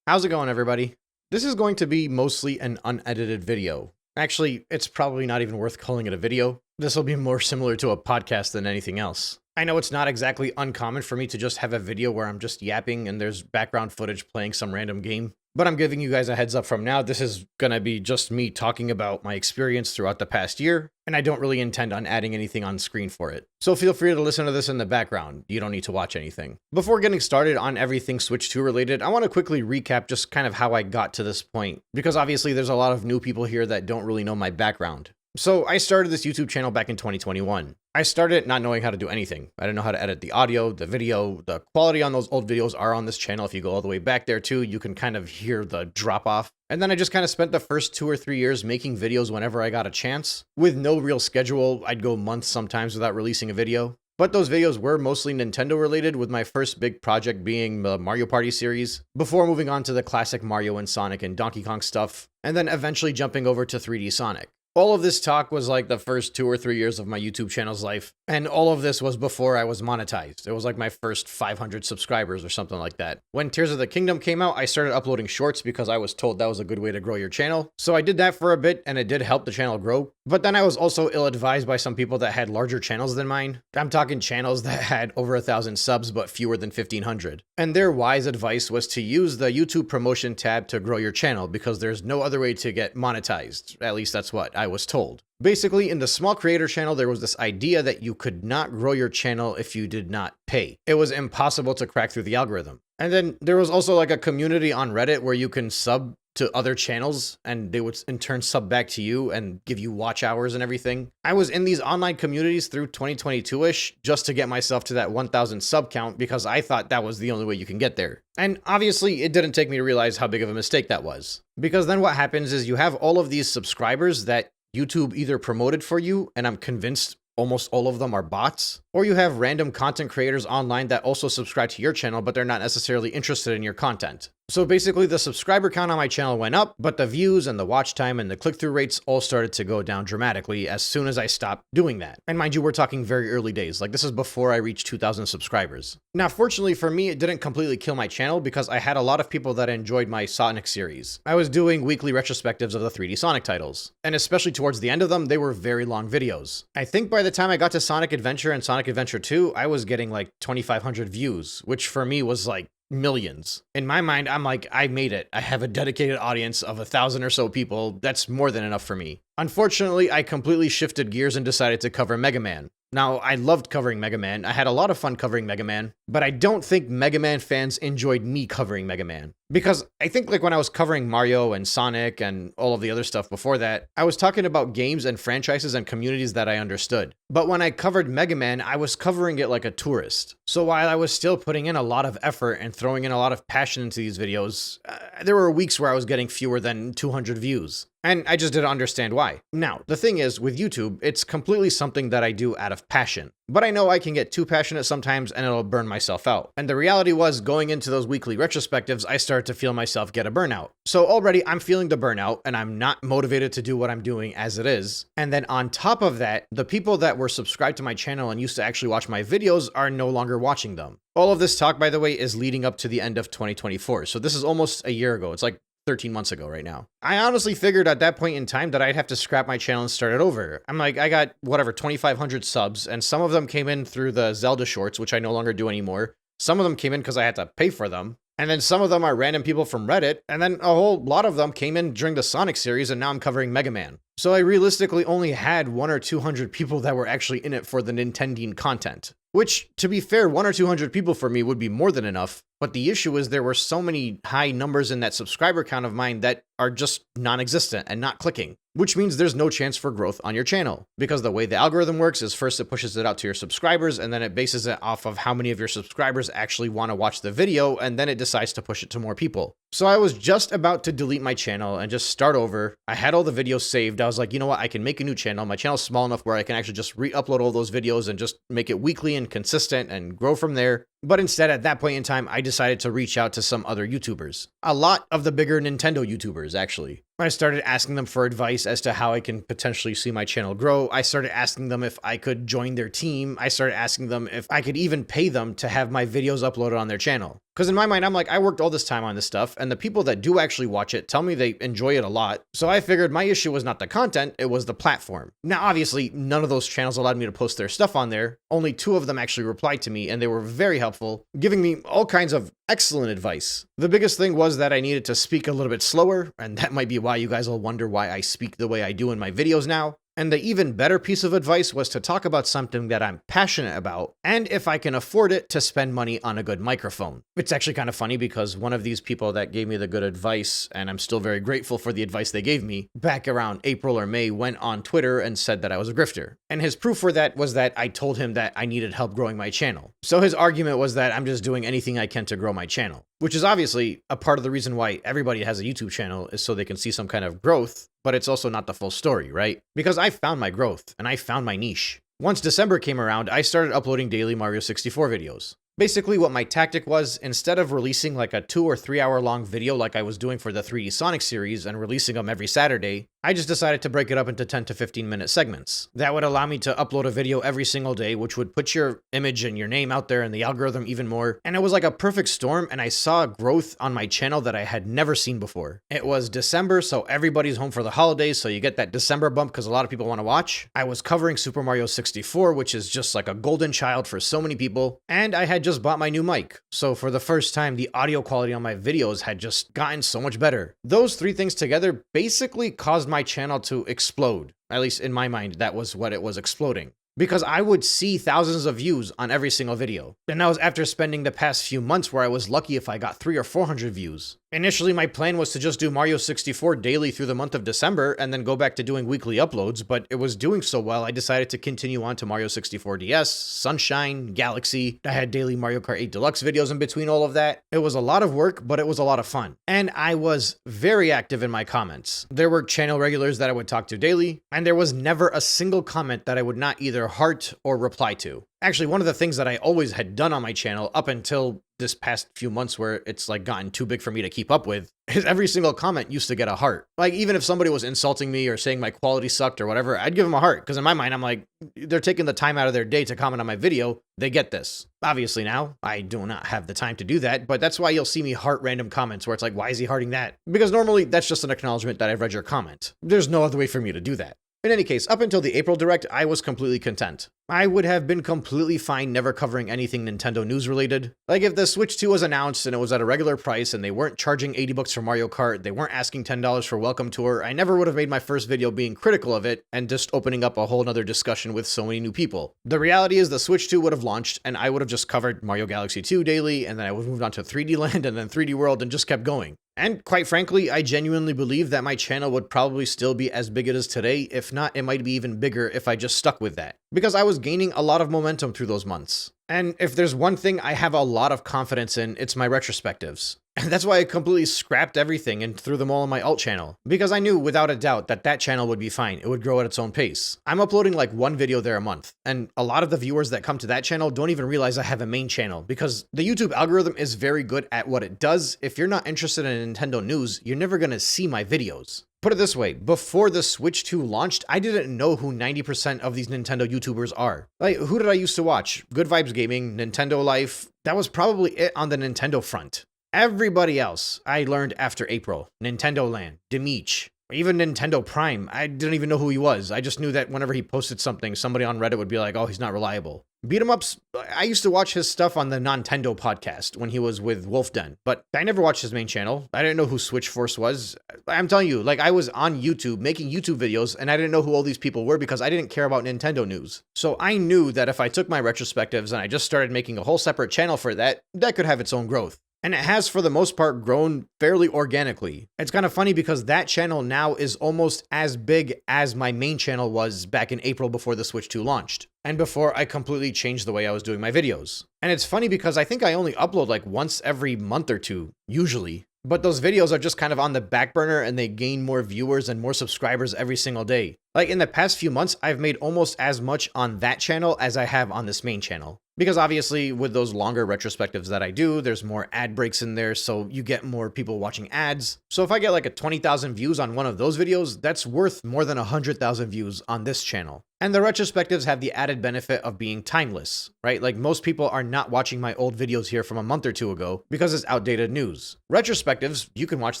How's it going, everybody? This is going to be mostly an unedited video. Actually, it's probably not even worth calling it a video. This will be more similar to a podcast than anything else. I know it's not exactly uncommon for me to just have a video where I'm just yapping and there's background footage playing some random game, but I'm giving you guys a heads up from now. This is gonna be just me talking about my experience throughout the past year, and I don't really intend on adding anything on screen for it. So feel free to listen to this in the background. You don't need to watch anything. Before getting started on everything Switch 2 related, I want to quickly recap just kind of how I got to this point, because obviously there's a lot of new people here that don't really know my background. So I started this YouTube channel back in 2021. I started it not knowing how to do anything. I didn't know how to edit the audio, the video. The quality on those old videos are on this channel. If you go all the way back there too, you can kind of hear the drop off. And then I just kind of spent the first 2 or 3 years making videos whenever I got a chance. With no real schedule, I'd go months sometimes without releasing a video. But those videos were mostly Nintendo related, with my first big project being the Mario Party series, before moving on to the classic Mario and Sonic and Donkey Kong stuff, and then eventually jumping over to 3D Sonic. All of this talk was like the first 2 or 3 years of my YouTube channel's life, and all of this was before I was monetized. It was like my first 500 subscribers or something like that. When Tears of the Kingdom came out, I started uploading shorts because I was told that was a good way to grow your channel. So I did that for a bit, and it did help the channel grow. But then I was also ill-advised by some people that had larger channels than mine. I'm talking channels that had over 1,000 subs, but fewer than 1,500. And their wise advice was to use the YouTube promotion tab to grow your channel, because there's no other way to get monetized. At least that's what I was told. Basically, in the small creator channel, there was this idea that you could not grow your channel if you did not pay. It was impossible to crack through the algorithm. And then there was also like a community on Reddit where you can sub to other channels and they would in turn sub back to you and give you watch hours and everything. I was in these online communities through 2022-ish just to get myself to that 1,000 sub count, because I thought that was the only way you can get there. And obviously it didn't take me to realize how big of a mistake that was. Because then what happens is you have all of these subscribers that YouTube either promoted for you, and I'm convinced almost all of them are bots, or you have random content creators online that also subscribe to your channel, but they're not necessarily interested in your content. So basically the subscriber count on my channel went up, but the views and the watch time and the click-through rates all started to go down dramatically as soon as I stopped doing that. And mind you, we're talking very early days. Like, this is before I reached 2,000 subscribers. Now, fortunately for me, it didn't completely kill my channel, because I had a lot of people that enjoyed my Sonic series. I was doing weekly retrospectives of the 3D Sonic titles, and especially towards the end of them, they were very long videos. I think by the time I got to Sonic Adventure and Sonic Adventure 2, I was getting like 2,500 views, which for me was like millions. In my mind, I'm like, I made it. I have a dedicated audience of 1,000 or so people. That's more than enough for me. Unfortunately, I completely shifted gears and decided to cover Mega Man. Now, I loved covering Mega Man. I had a lot of fun covering Mega Man, but I don't think Mega Man fans enjoyed me covering Mega Man. Because I think like when I was covering Mario and Sonic and all of the other stuff before that, I was talking about games and franchises and communities that I understood. But when I covered Mega Man, I was covering it like a tourist. So while I was still putting in a lot of effort and throwing in a lot of passion into these videos, there were weeks where I was getting fewer than 200 views. And I just didn't understand why. Now, the thing is, with YouTube, it's completely something that I do out of passion. But I know I can get too passionate sometimes and it'll burn myself out. And the reality was, going into those weekly retrospectives, I started to feel myself get a burnout. So already I'm feeling the burnout and I'm not motivated to do what I'm doing as it is. And then on top of that, the people that were subscribed to my channel and used to actually watch my videos are no longer watching them. All of this talk, by the way, is leading up to the end of 2024. So this is almost a year ago. It's like 13 months ago right now. I honestly figured at that point in time that I'd have to scrap my channel and start it over. I'm like, I got whatever, 2,500 subs, and some of them came in through the Zelda shorts, which I no longer do anymore. Some of them came in because I had to pay for them. And then some of them are random people from Reddit, and then a whole lot of them came in during the Sonic series, and now I'm covering Mega Man. So I realistically only had 100 or 200 people that were actually in it for the NintenDeen content. Which, to be fair, 100 or 200 people for me would be more than enough. But the issue is there were so many high numbers in that subscriber count of mine that are just non-existent and not clicking, which means there's no chance for growth on your channel. Because the way the algorithm works is first it pushes it out to your subscribers, and then it bases it off of how many of your subscribers actually want to watch the video, and then it decides to push it to more people. So I was just about to delete my channel and just start over. I had all the videos saved. I was like, you know what? I can make a new channel. My channel's small enough where I can actually just re-upload all those videos and just make it weekly and consistent and grow from there. But instead, at that point in time, I decided to reach out to some other YouTubers. A lot of the bigger Nintendo YouTubers, actually. I started asking them for advice as to how I can potentially see my channel grow. I started asking them if I could join their team. I started asking them if I could even pay them to have my videos uploaded on their channel. Because in my mind, I'm like, I worked all this time on this stuff, and the people that do actually watch it tell me they enjoy it a lot. So I figured my issue was not the content, it was the platform. Now, obviously, none of those channels allowed me to post their stuff on there. Only 2 of them actually replied to me, and they were very helpful, giving me all kinds of excellent advice. The biggest thing was that I needed to speak a little bit slower, and that might be why you guys will wonder why I speak the way I do in my videos now. And the even better piece of advice was to talk about something that I'm passionate about, and if I can afford it, to spend money on a good microphone. It's actually kind of funny because one of these people that gave me the good advice, and I'm still very grateful for the advice they gave me, back around April or May went on Twitter and said that I was a grifter. And his proof for that was that I told him that I needed help growing my channel. So his argument was that I'm just doing anything I can to grow my channel, which is obviously a part of the reason why everybody has a YouTube channel, is so they can see some kind of growth, but it's also not the full story, right? Because I found my growth, and I found my niche. Once December came around, I started uploading daily Mario 64 videos. Basically, what my tactic was, instead of releasing like a 2 or 3 hour long video like I was doing for the 3D Sonic series and releasing them every Saturday, I just decided to break it up into 10 to 15 minute segments. That would allow me to upload a video every single day, which would put your image and your name out there in the algorithm even more. And it was like a perfect storm, and I saw growth on my channel that I had never seen before. It was December, so everybody's home for the holidays, so you get that December bump because a lot of people want to watch. I was covering Super Mario 64, which is just like a golden child for so many people, and I had just bought my new mic. So for the first time, the audio quality on my videos had just gotten so much better. Those 3 things together basically caused my channel to explode. At least in my mind, that was what it was exploding. Because I would see thousands of views on every single video. And that was after spending the past few months where I was lucky if I got 300 or 400 views. Initially, my plan was to just do Mario 64 daily through the month of December and then go back to doing weekly uploads, but it was doing so well, I decided to continue on to Mario 64 DS, Sunshine, Galaxy. I had daily Mario Kart 8 Deluxe videos in between all of that. It was a lot of work, but it was a lot of fun. And I was very active in my comments. There were channel regulars that I would talk to daily, and there was never a single comment that I would not either heart or reply to. Actually, one of the things that I always had done on my channel up until this past few months where it's like gotten too big for me to keep up with is every single comment used to get a heart. Like even if somebody was insulting me or saying my quality sucked or whatever, I'd give them a heart because in my mind, I'm like, they're taking the time out of their day to comment on my video. They get this. Obviously now, I do not have the time to do that, but that's why you'll see me heart random comments where it's like, why is he hearting that? Because normally that's just an acknowledgement that I've read your comment. There's no other way for me to do that. In any case, up until the April Direct, I was completely content. I would have been completely fine never covering anything Nintendo news related. Like if the Switch 2 was announced and it was at a regular price and they weren't charging $80 for Mario Kart, they weren't asking $10 for Welcome Tour, I never would have made my first video being critical of it and just opening up a whole nother discussion with so many new people. The reality is the Switch 2 would have launched and I would have just covered Mario Galaxy 2 daily, and then I would have moved on to 3D Land and then 3D World and just kept going. And quite frankly, I genuinely believe that my channel would probably still be as big as it is today. If not, it might be even bigger if I just stuck with that. Because I was gaining a lot of momentum through those months. And if there's one thing I have a lot of confidence in, it's my retrospectives. And that's why I completely scrapped everything and threw them all on my alt channel. Because I knew without a doubt that that channel would be fine. It would grow at its own pace. I'm uploading like 1 video there a month. And a lot of the viewers that come to that channel don't even realize I have a main channel. Because the YouTube algorithm is very good at what it does. If you're not interested in Nintendo news, you're never going to see my videos. Put it this way, before the Switch 2 launched, I didn't know who 90% of these Nintendo YouTubers are. Like, who did I used to watch? Good Vibes Gaming, Nintendo Life. That was probably it on the Nintendo front. Everybody else I learned after April. Nintendo Land, Demeech, even Nintendo Prime. I didn't even know who he was. I just knew that whenever he posted something, somebody on Reddit would be like, oh, he's not reliable. Beat 'em ups, I used to watch his stuff on the Nintendo podcast when he was with Wolfden, but I never watched his main channel. I didn't know who Switch Force was. I'm telling you, like I was on YouTube making YouTube videos and I didn't know who all these people were because I didn't care about Nintendo news. So I knew that if I took my retrospectives and I just started making a whole separate channel for that, that could have its own growth. And it has, for the most part, grown fairly organically. It's kind of funny because that channel now is almost as big as my main channel was back in April before the Switch 2 launched. And before I completely changed the way I was doing my videos. And it's funny because I think I only upload like once every month or two, usually. But those videos are just kind of on the back burner and they gain more viewers and more subscribers every single day. Like in the past few months, I've made almost as much on that channel as I have on this main channel. Because obviously, with those longer retrospectives that I do, there's more ad breaks in there, so you get more people watching ads. So if I get like a 20,000 views on one of those videos, that's worth more than 100,000 views on this channel. And the retrospectives have the added benefit of being timeless, right? Like most people are not watching my old videos here from a month or two ago because it's outdated news. Retrospectives, you can watch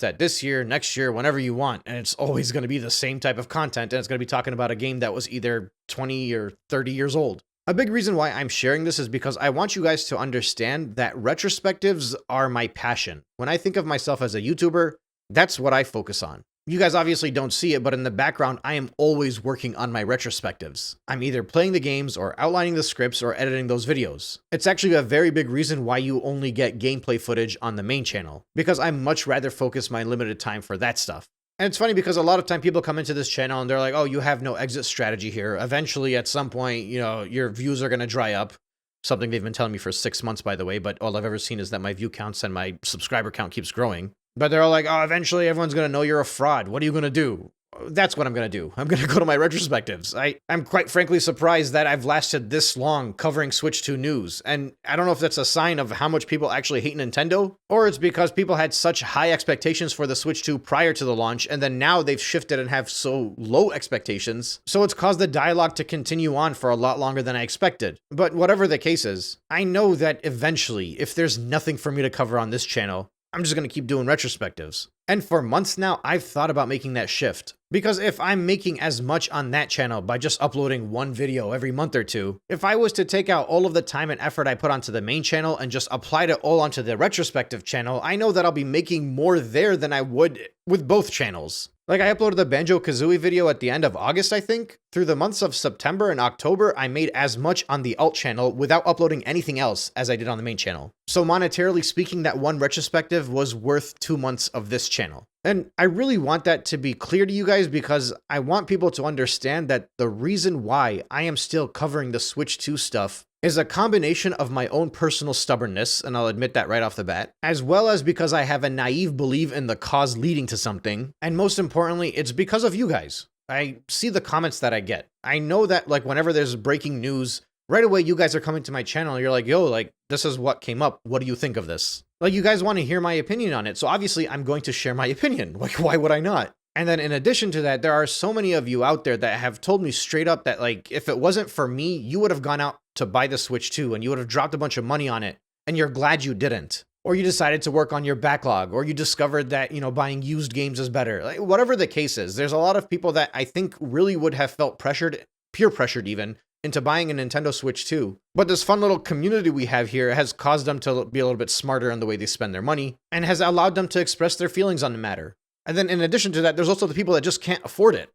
that this year, next year, whenever you want, and it's always going to be the same type of content, and it's going to be talking about a game that was either 20 or 30 years old. A big reason why I'm sharing this is because I want you guys to understand that retrospectives are my passion. When I think of myself as a YouTuber, that's what I focus on. You guys obviously don't see it, but in the background, I am always working on my retrospectives. I'm either playing the games or outlining the scripts or editing those videos. It's actually a very big reason why you only get gameplay footage on the main channel, because I much rather focus my limited time for that stuff. And it's funny because a lot of time people come into this channel and they're like, oh, you have no exit strategy here. Eventually, at some point, your views are going to dry up. Something they've been telling me for 6 months, by the way, but all I've ever seen is that my view counts and my subscriber count keeps growing. But they're all like, oh, eventually everyone's going to know you're a fraud. What are you going to do? That's what I'm going to do. I'm going to go to my retrospectives. I'm quite frankly surprised that I've lasted this long covering Switch 2 news. And I don't know if that's a sign of how much people actually hate Nintendo, or it's because people had such high expectations for the Switch 2 prior to the launch, and then now they've shifted and have so low expectations. So it's caused the dialogue to continue on for a lot longer than I expected. But whatever the case is, I know that eventually, if there's nothing for me to cover on this channel, I'm just going to keep doing retrospectives. And for months now, I've thought about making that shift. Because if I'm making as much on that channel by just uploading one video every month or two, if I was to take out all of the time and effort I put onto the main channel and just applied it all onto the retrospective channel, I know that I'll be making more there than I would with both channels. Like, I uploaded the Banjo-Kazooie video at the end of August, I think. Through the months of September and October, I made as much on the alt channel without uploading anything else as I did on the main channel. So monetarily speaking, that one retrospective was worth 2 months of this channel. And I really want that to be clear to you guys because I want people to understand that the reason why I am still covering the Switch 2 stuff is a combination of my own personal stubbornness, and I'll admit that right off the bat, as well as because I have a naive belief in the cause leading to something, and most importantly, it's because of you guys. I see the comments that I get. I know that, like, whenever there's breaking news, right away you guys are coming to my channel and you're like, yo, like, this is what came up. What do you think of this? Like, you guys want to hear my opinion on it, so obviously I'm going to share my opinion. Like, why would I not? And then in addition to that, there are so many of you out there that have told me straight up that, like, if it wasn't for me, you would have gone out to buy the Switch 2 and you would have dropped a bunch of money on it, and you're glad you didn't. Or you decided to work on your backlog, or you discovered that, buying used games is better. Like, whatever the case is, there's a lot of people that I think really would have felt pressured, peer pressured even, into buying a Nintendo Switch 2. But this fun little community we have here has caused them to be a little bit smarter in the way they spend their money, and has allowed them to express their feelings on the matter. And then in addition to that, there's also the people that just can't afford it.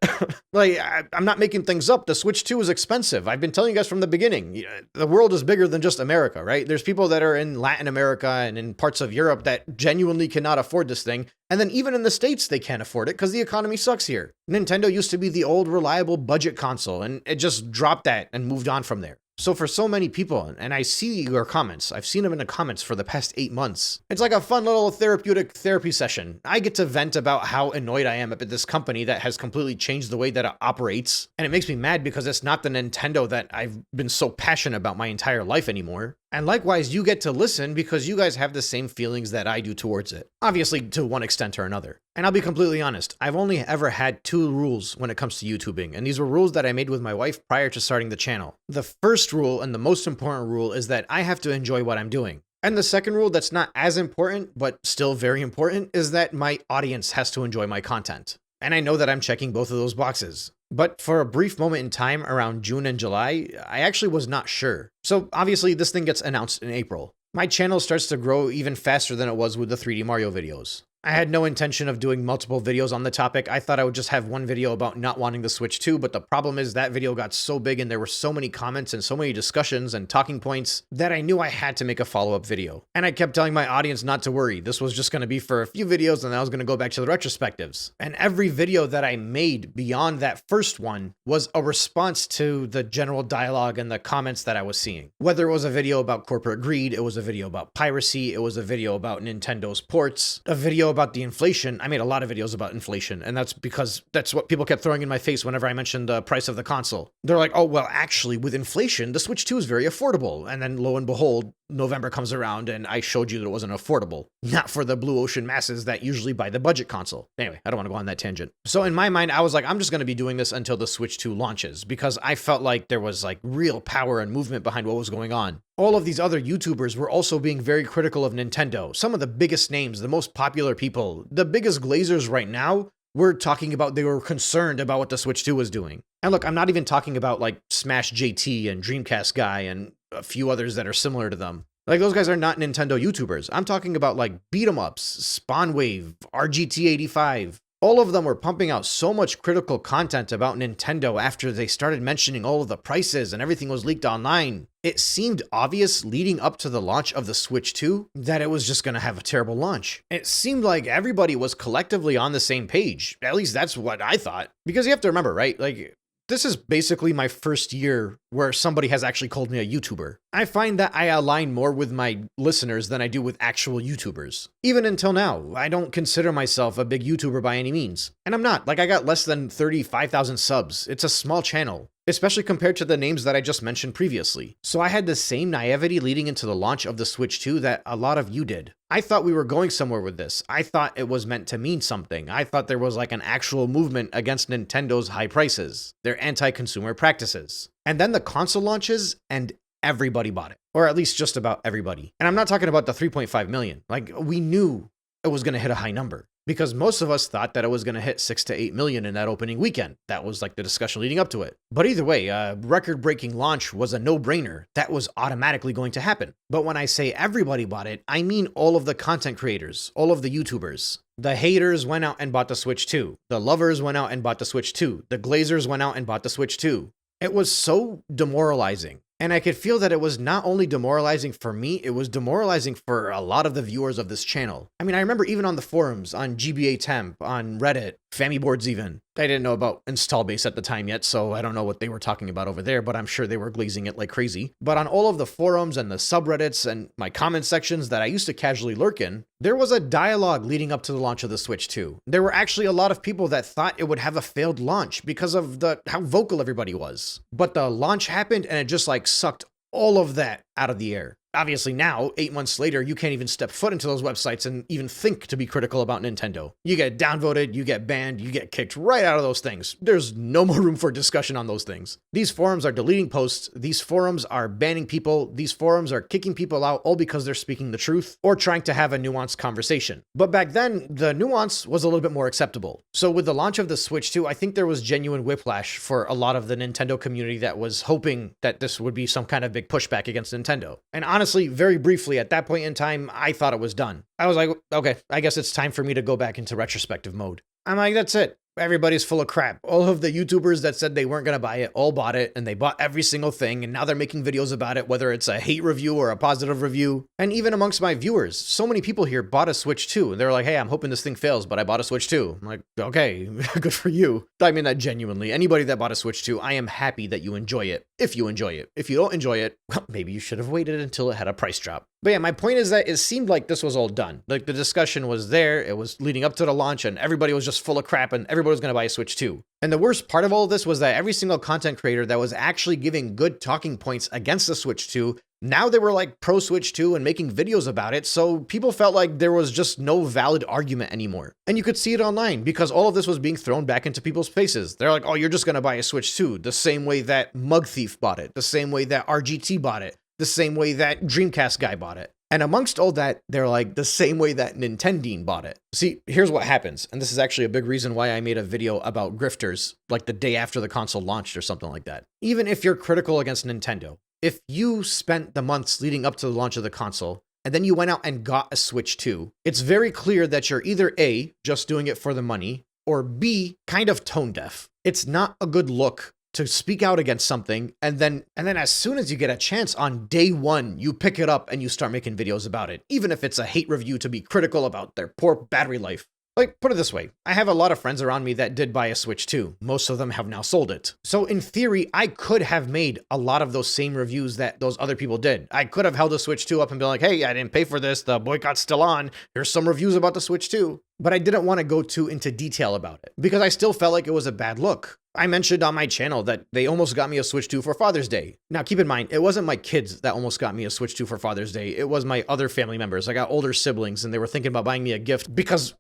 Like, I'm not making things up. The Switch 2 is expensive. I've been telling you guys from the beginning. The world is bigger than just America, right? There's people that are in Latin America and in parts of Europe that genuinely cannot afford this thing. And then even in the States, they can't afford it because the economy sucks here. Nintendo used to be the old, reliable budget console, and it just dropped that and moved on from there. So for so many people, and I see your comments, I've seen them in the comments for the past 8 months. It's like a fun little therapeutic therapy session. I get to vent about how annoyed I am at this company that has completely changed the way that it operates. And it makes me mad because it's not the Nintendo that I've been so passionate about my entire life anymore. And likewise, you get to listen because you guys have the same feelings that I do towards it. Obviously, to one extent or another. And I'll be completely honest, I've only ever had 2 rules when it comes to YouTubing, and these were rules that I made with my wife prior to starting the channel. The first rule, and the most important rule, is that I have to enjoy what I'm doing. And the second rule that's not as important, but still very important, is that my audience has to enjoy my content. And I know that I'm checking both of those boxes. But for a brief moment in time around June and July, I actually was not sure. So obviously this thing gets announced in April. My channel starts to grow even faster than it was with the 3D Mario videos. I had no intention of doing multiple videos on the topic. I thought I would just have one video about not wanting the Switch 2, but the problem is that video got so big and there were so many comments and so many discussions and talking points that I knew I had to make a follow-up video. And I kept telling my audience not to worry. This was just going to be for a few videos and I was going to go back to the retrospectives. And every video that I made beyond that first one was a response to the general dialogue and the comments that I was seeing. Whether it was a video about corporate greed, it was a video about piracy, it was a video about Nintendo's ports, a video about the inflation, I made a lot of videos about inflation, and that's because that's what people kept throwing in my face whenever I mentioned the price of the console. They're like, oh, well, actually, with inflation, the Switch 2 is very affordable. And then lo and behold, November comes around and I showed you that it wasn't affordable. Not for the blue ocean masses that usually buy the budget console. Anyway, I don't want to go on that tangent. So in my mind, I was like, I'm just going to be doing this until the Switch 2 launches because I felt like there was like real power and movement behind what was going on. All of these other YouTubers were also being very critical of Nintendo. Some of the biggest names, the most popular people, the biggest glazers right now were talking about they were concerned about what the Switch 2 was doing. And look, I'm not even talking about like Smash JT and Dreamcast Guy and a few others that are similar to them. Like, those guys are not Nintendo YouTubers. I'm talking about like beat-em-ups, Spawnwave, RGT85. All of them were pumping out so much critical content about Nintendo after they started mentioning all of the prices and everything was leaked online. It seemed obvious leading up to the launch of the Switch 2 that it was just going to have a terrible launch. It seemed like everybody was collectively on the same page. At least that's what I thought. Because you have to remember, right? Like, this is basically my first year where somebody has actually called me a YouTuber. I find that I align more with my listeners than I do with actual YouTubers. Even until now, I don't consider myself a big YouTuber by any means. And I'm not. Like, I got less than 35,000 subs. It's a small channel, especially compared to the names that I just mentioned previously. So I had the same naivety leading into the launch of the Switch 2 that a lot of you did. I thought we were going somewhere with this. I thought it was meant to mean something. I thought there was like an actual movement against Nintendo's high prices, their anti-consumer practices. And then the console launches and everybody bought it, or at least just about everybody. And I'm not talking about the 3.5 million. Like, we knew it was going to hit a high number. Because most of us thought that it was going to hit 6 to 8 million in that opening weekend. That was like the discussion leading up to it. But either way, a record-breaking launch was a no-brainer. That was automatically going to happen. But when I say everybody bought it, I mean all of the content creators, all of the YouTubers. The haters went out and bought the Switch 2. The lovers went out and bought the Switch 2. The glazers went out and bought the Switch 2. It was so demoralizing. And I could feel that it was not only demoralizing for me, it was demoralizing for a lot of the viewers of this channel. I mean, I remember even on the forums, on GBA Temp, on Reddit, Family Boards even. I didn't know about install base at the time yet, so I don't know what they were talking about over there, but I'm sure they were glazing it like crazy. But on all of the forums and the subreddits and my comment sections that I used to casually lurk in, there was a dialogue leading up to the launch of the Switch 2. There were actually a lot of people that thought it would have a failed launch because of how vocal everybody was. But the launch happened and it just like sucked all of that out of the air. Obviously now, 8 months later, you can't even step foot into those websites and even think to be critical about Nintendo. You get downvoted, you get banned, you get kicked right out of those things. There's no more room for discussion on those things. These forums are deleting posts, these forums are banning people, these forums are kicking people out all because they're speaking the truth or trying to have a nuanced conversation. But back then, the nuance was a little bit more acceptable. So with the launch of the Switch 2, I think there was genuine whiplash for a lot of the Nintendo community that was hoping that this would be some kind of big pushback against Nintendo. And honestly, very briefly, at that point in time, I thought it was done. I was like, okay, I guess it's time for me to go back into retrospective mode. I'm like, that's it. Everybody's full of crap. All of the YouTubers that said they weren't going to buy it all bought it, and they bought every single thing, and now they're making videos about it, whether it's a hate review or a positive review. And even amongst my viewers, so many people here bought a Switch 2, and they're like, hey, I'm hoping this thing fails, but I bought a Switch 2. I'm like, okay, good for you. I mean that genuinely. Anybody that bought a Switch 2, I am happy that you enjoy it, if you enjoy it. If you don't enjoy it, well, maybe you should have waited until it had a price drop. But yeah, my point is that it seemed like this was all done. Like, the discussion was there, it was leading up to the launch, and everybody was just full of crap, and everybody was going to buy a Switch 2. And the worst part of all of this was that every single content creator that was actually giving good talking points against the Switch 2, now they were like pro Switch 2 and making videos about it, so people felt like there was just no valid argument anymore. And you could see it online because all of this was being thrown back into people's faces. They're like, oh, you're just going to buy a Switch 2, the same way that Mug Thief bought it, the same way that RGT bought it, the same way that Dreamcast Guy bought it. And amongst all that, they're like the same way that NintenDeen bought it. See, here's what happens. And this is actually a big reason why I made a video about grifters like the day after the console launched or something like that. Even if you're critical against Nintendo, if you spent the months leading up to the launch of the console, and then you went out and got a Switch 2, it's very clear that you're either A, just doing it for the money, or B, kind of tone deaf. It's not a good look to speak out against something, and then as soon as you get a chance on day one, you pick it up and you start making videos about it, even if it's a hate review to be critical about their poor battery life. Like, put it this way, I have a lot of friends around me that did buy a Switch 2. Most of them have now sold it. So in theory, I could have made a lot of those same reviews that those other people did. I could have held a Switch 2 up and been like, hey, I didn't pay for this, the boycott's still on, here's some reviews about the Switch 2. But I didn't want to go too into detail about it, because I still felt like it was a bad look. I mentioned on my channel that they almost got me a Switch 2 for Father's Day. Now, keep in mind, it wasn't my kids that almost got me a Switch 2 for Father's Day. It was my other family members. I got older siblings, and they were thinking about buying me a gift because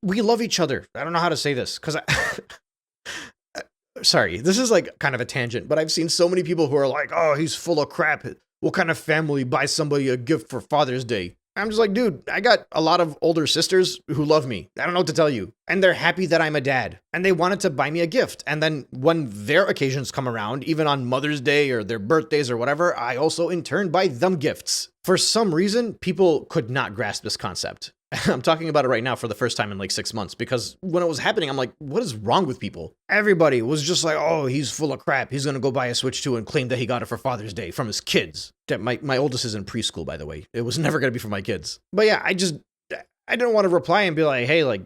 we love each other. I don't know how to say this, because sorry, this is like kind of a tangent, but I've seen so many people who are like, oh, he's full of crap. What kind of family buys somebody a gift for Father's Day? I'm just like, dude, I got a lot of older sisters who love me. I don't know what to tell you. And they're happy that I'm a dad. And they wanted to buy me a gift. And then when their occasions come around, even on Mother's Day or their birthdays or whatever, I also in turn buy them gifts. For some reason, people could not grasp this concept. I'm talking about it right now for the first time in like 6 months, because when it was happening, I'm like, what is wrong with people? Everybody was just like, oh, he's full of crap. He's going to go buy a Switch 2 and claim that he got it for Father's Day from his kids. My oldest is in preschool, by the way. It was never going to be for my kids. But yeah, I didn't want to reply and be like, hey, like,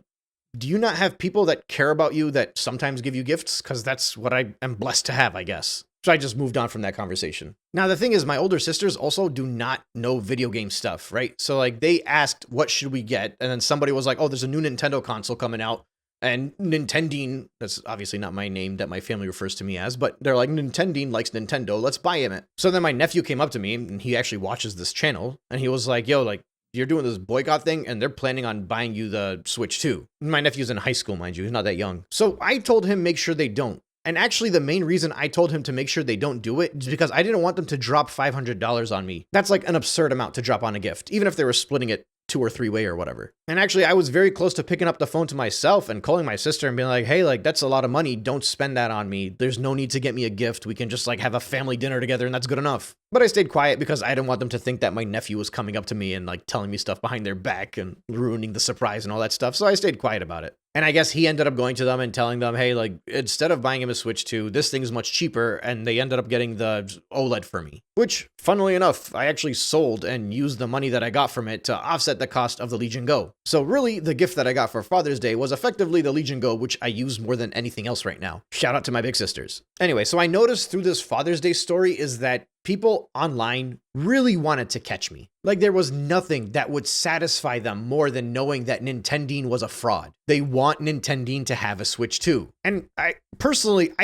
do you not have people that care about you that sometimes give you gifts? Because that's what I am blessed to have, I guess. So I just moved on from that conversation. Now, the thing is, my older sisters also do not know video game stuff, right? So like they asked, what should we get? And then somebody was like, oh, there's a new Nintendo console coming out. And NintenDeen, that's obviously not my name that my family refers to me as, but they're like, NintenDeen likes Nintendo, let's buy him it. So then my nephew came up to me, and he actually watches this channel, and he was like, yo, like, you're doing this boycott thing, and they're planning on buying you the Switch 2. My nephew's in high school, mind you, he's not that young. So I told him, make sure they don't. And actually, the main reason I told him to make sure they don't do it is because I didn't want them to drop $500 on me. That's like an absurd amount to drop on a gift, even if they were splitting it 2 or 3 way or whatever. And actually, I was very close to picking up the phone to myself and calling my sister and being like, hey, like, that's a lot of money. Don't spend that on me. There's no need to get me a gift. We can just like have a family dinner together and that's good enough. But I stayed quiet because I didn't want them to think that my nephew was coming up to me and like telling me stuff behind their back and ruining the surprise and all that stuff. So I stayed quiet about it. And I guess he ended up going to them and telling them, hey, like, instead of buying him a Switch 2, this thing's much cheaper. And they ended up getting the OLED for me, which, funnily enough, I actually sold and used the money that I got from it to offset the cost of the Legion Go. So really, the gift that I got for Father's Day was effectively the Legion Go, which I use more than anything else right now. Shout out to my big sisters. Anyway, so I noticed through this Father's Day story is that people online really wanted to catch me. Like there was nothing that would satisfy them more than knowing that NintenDeen was a fraud. They want NintenDeen to have a Switch 2. And I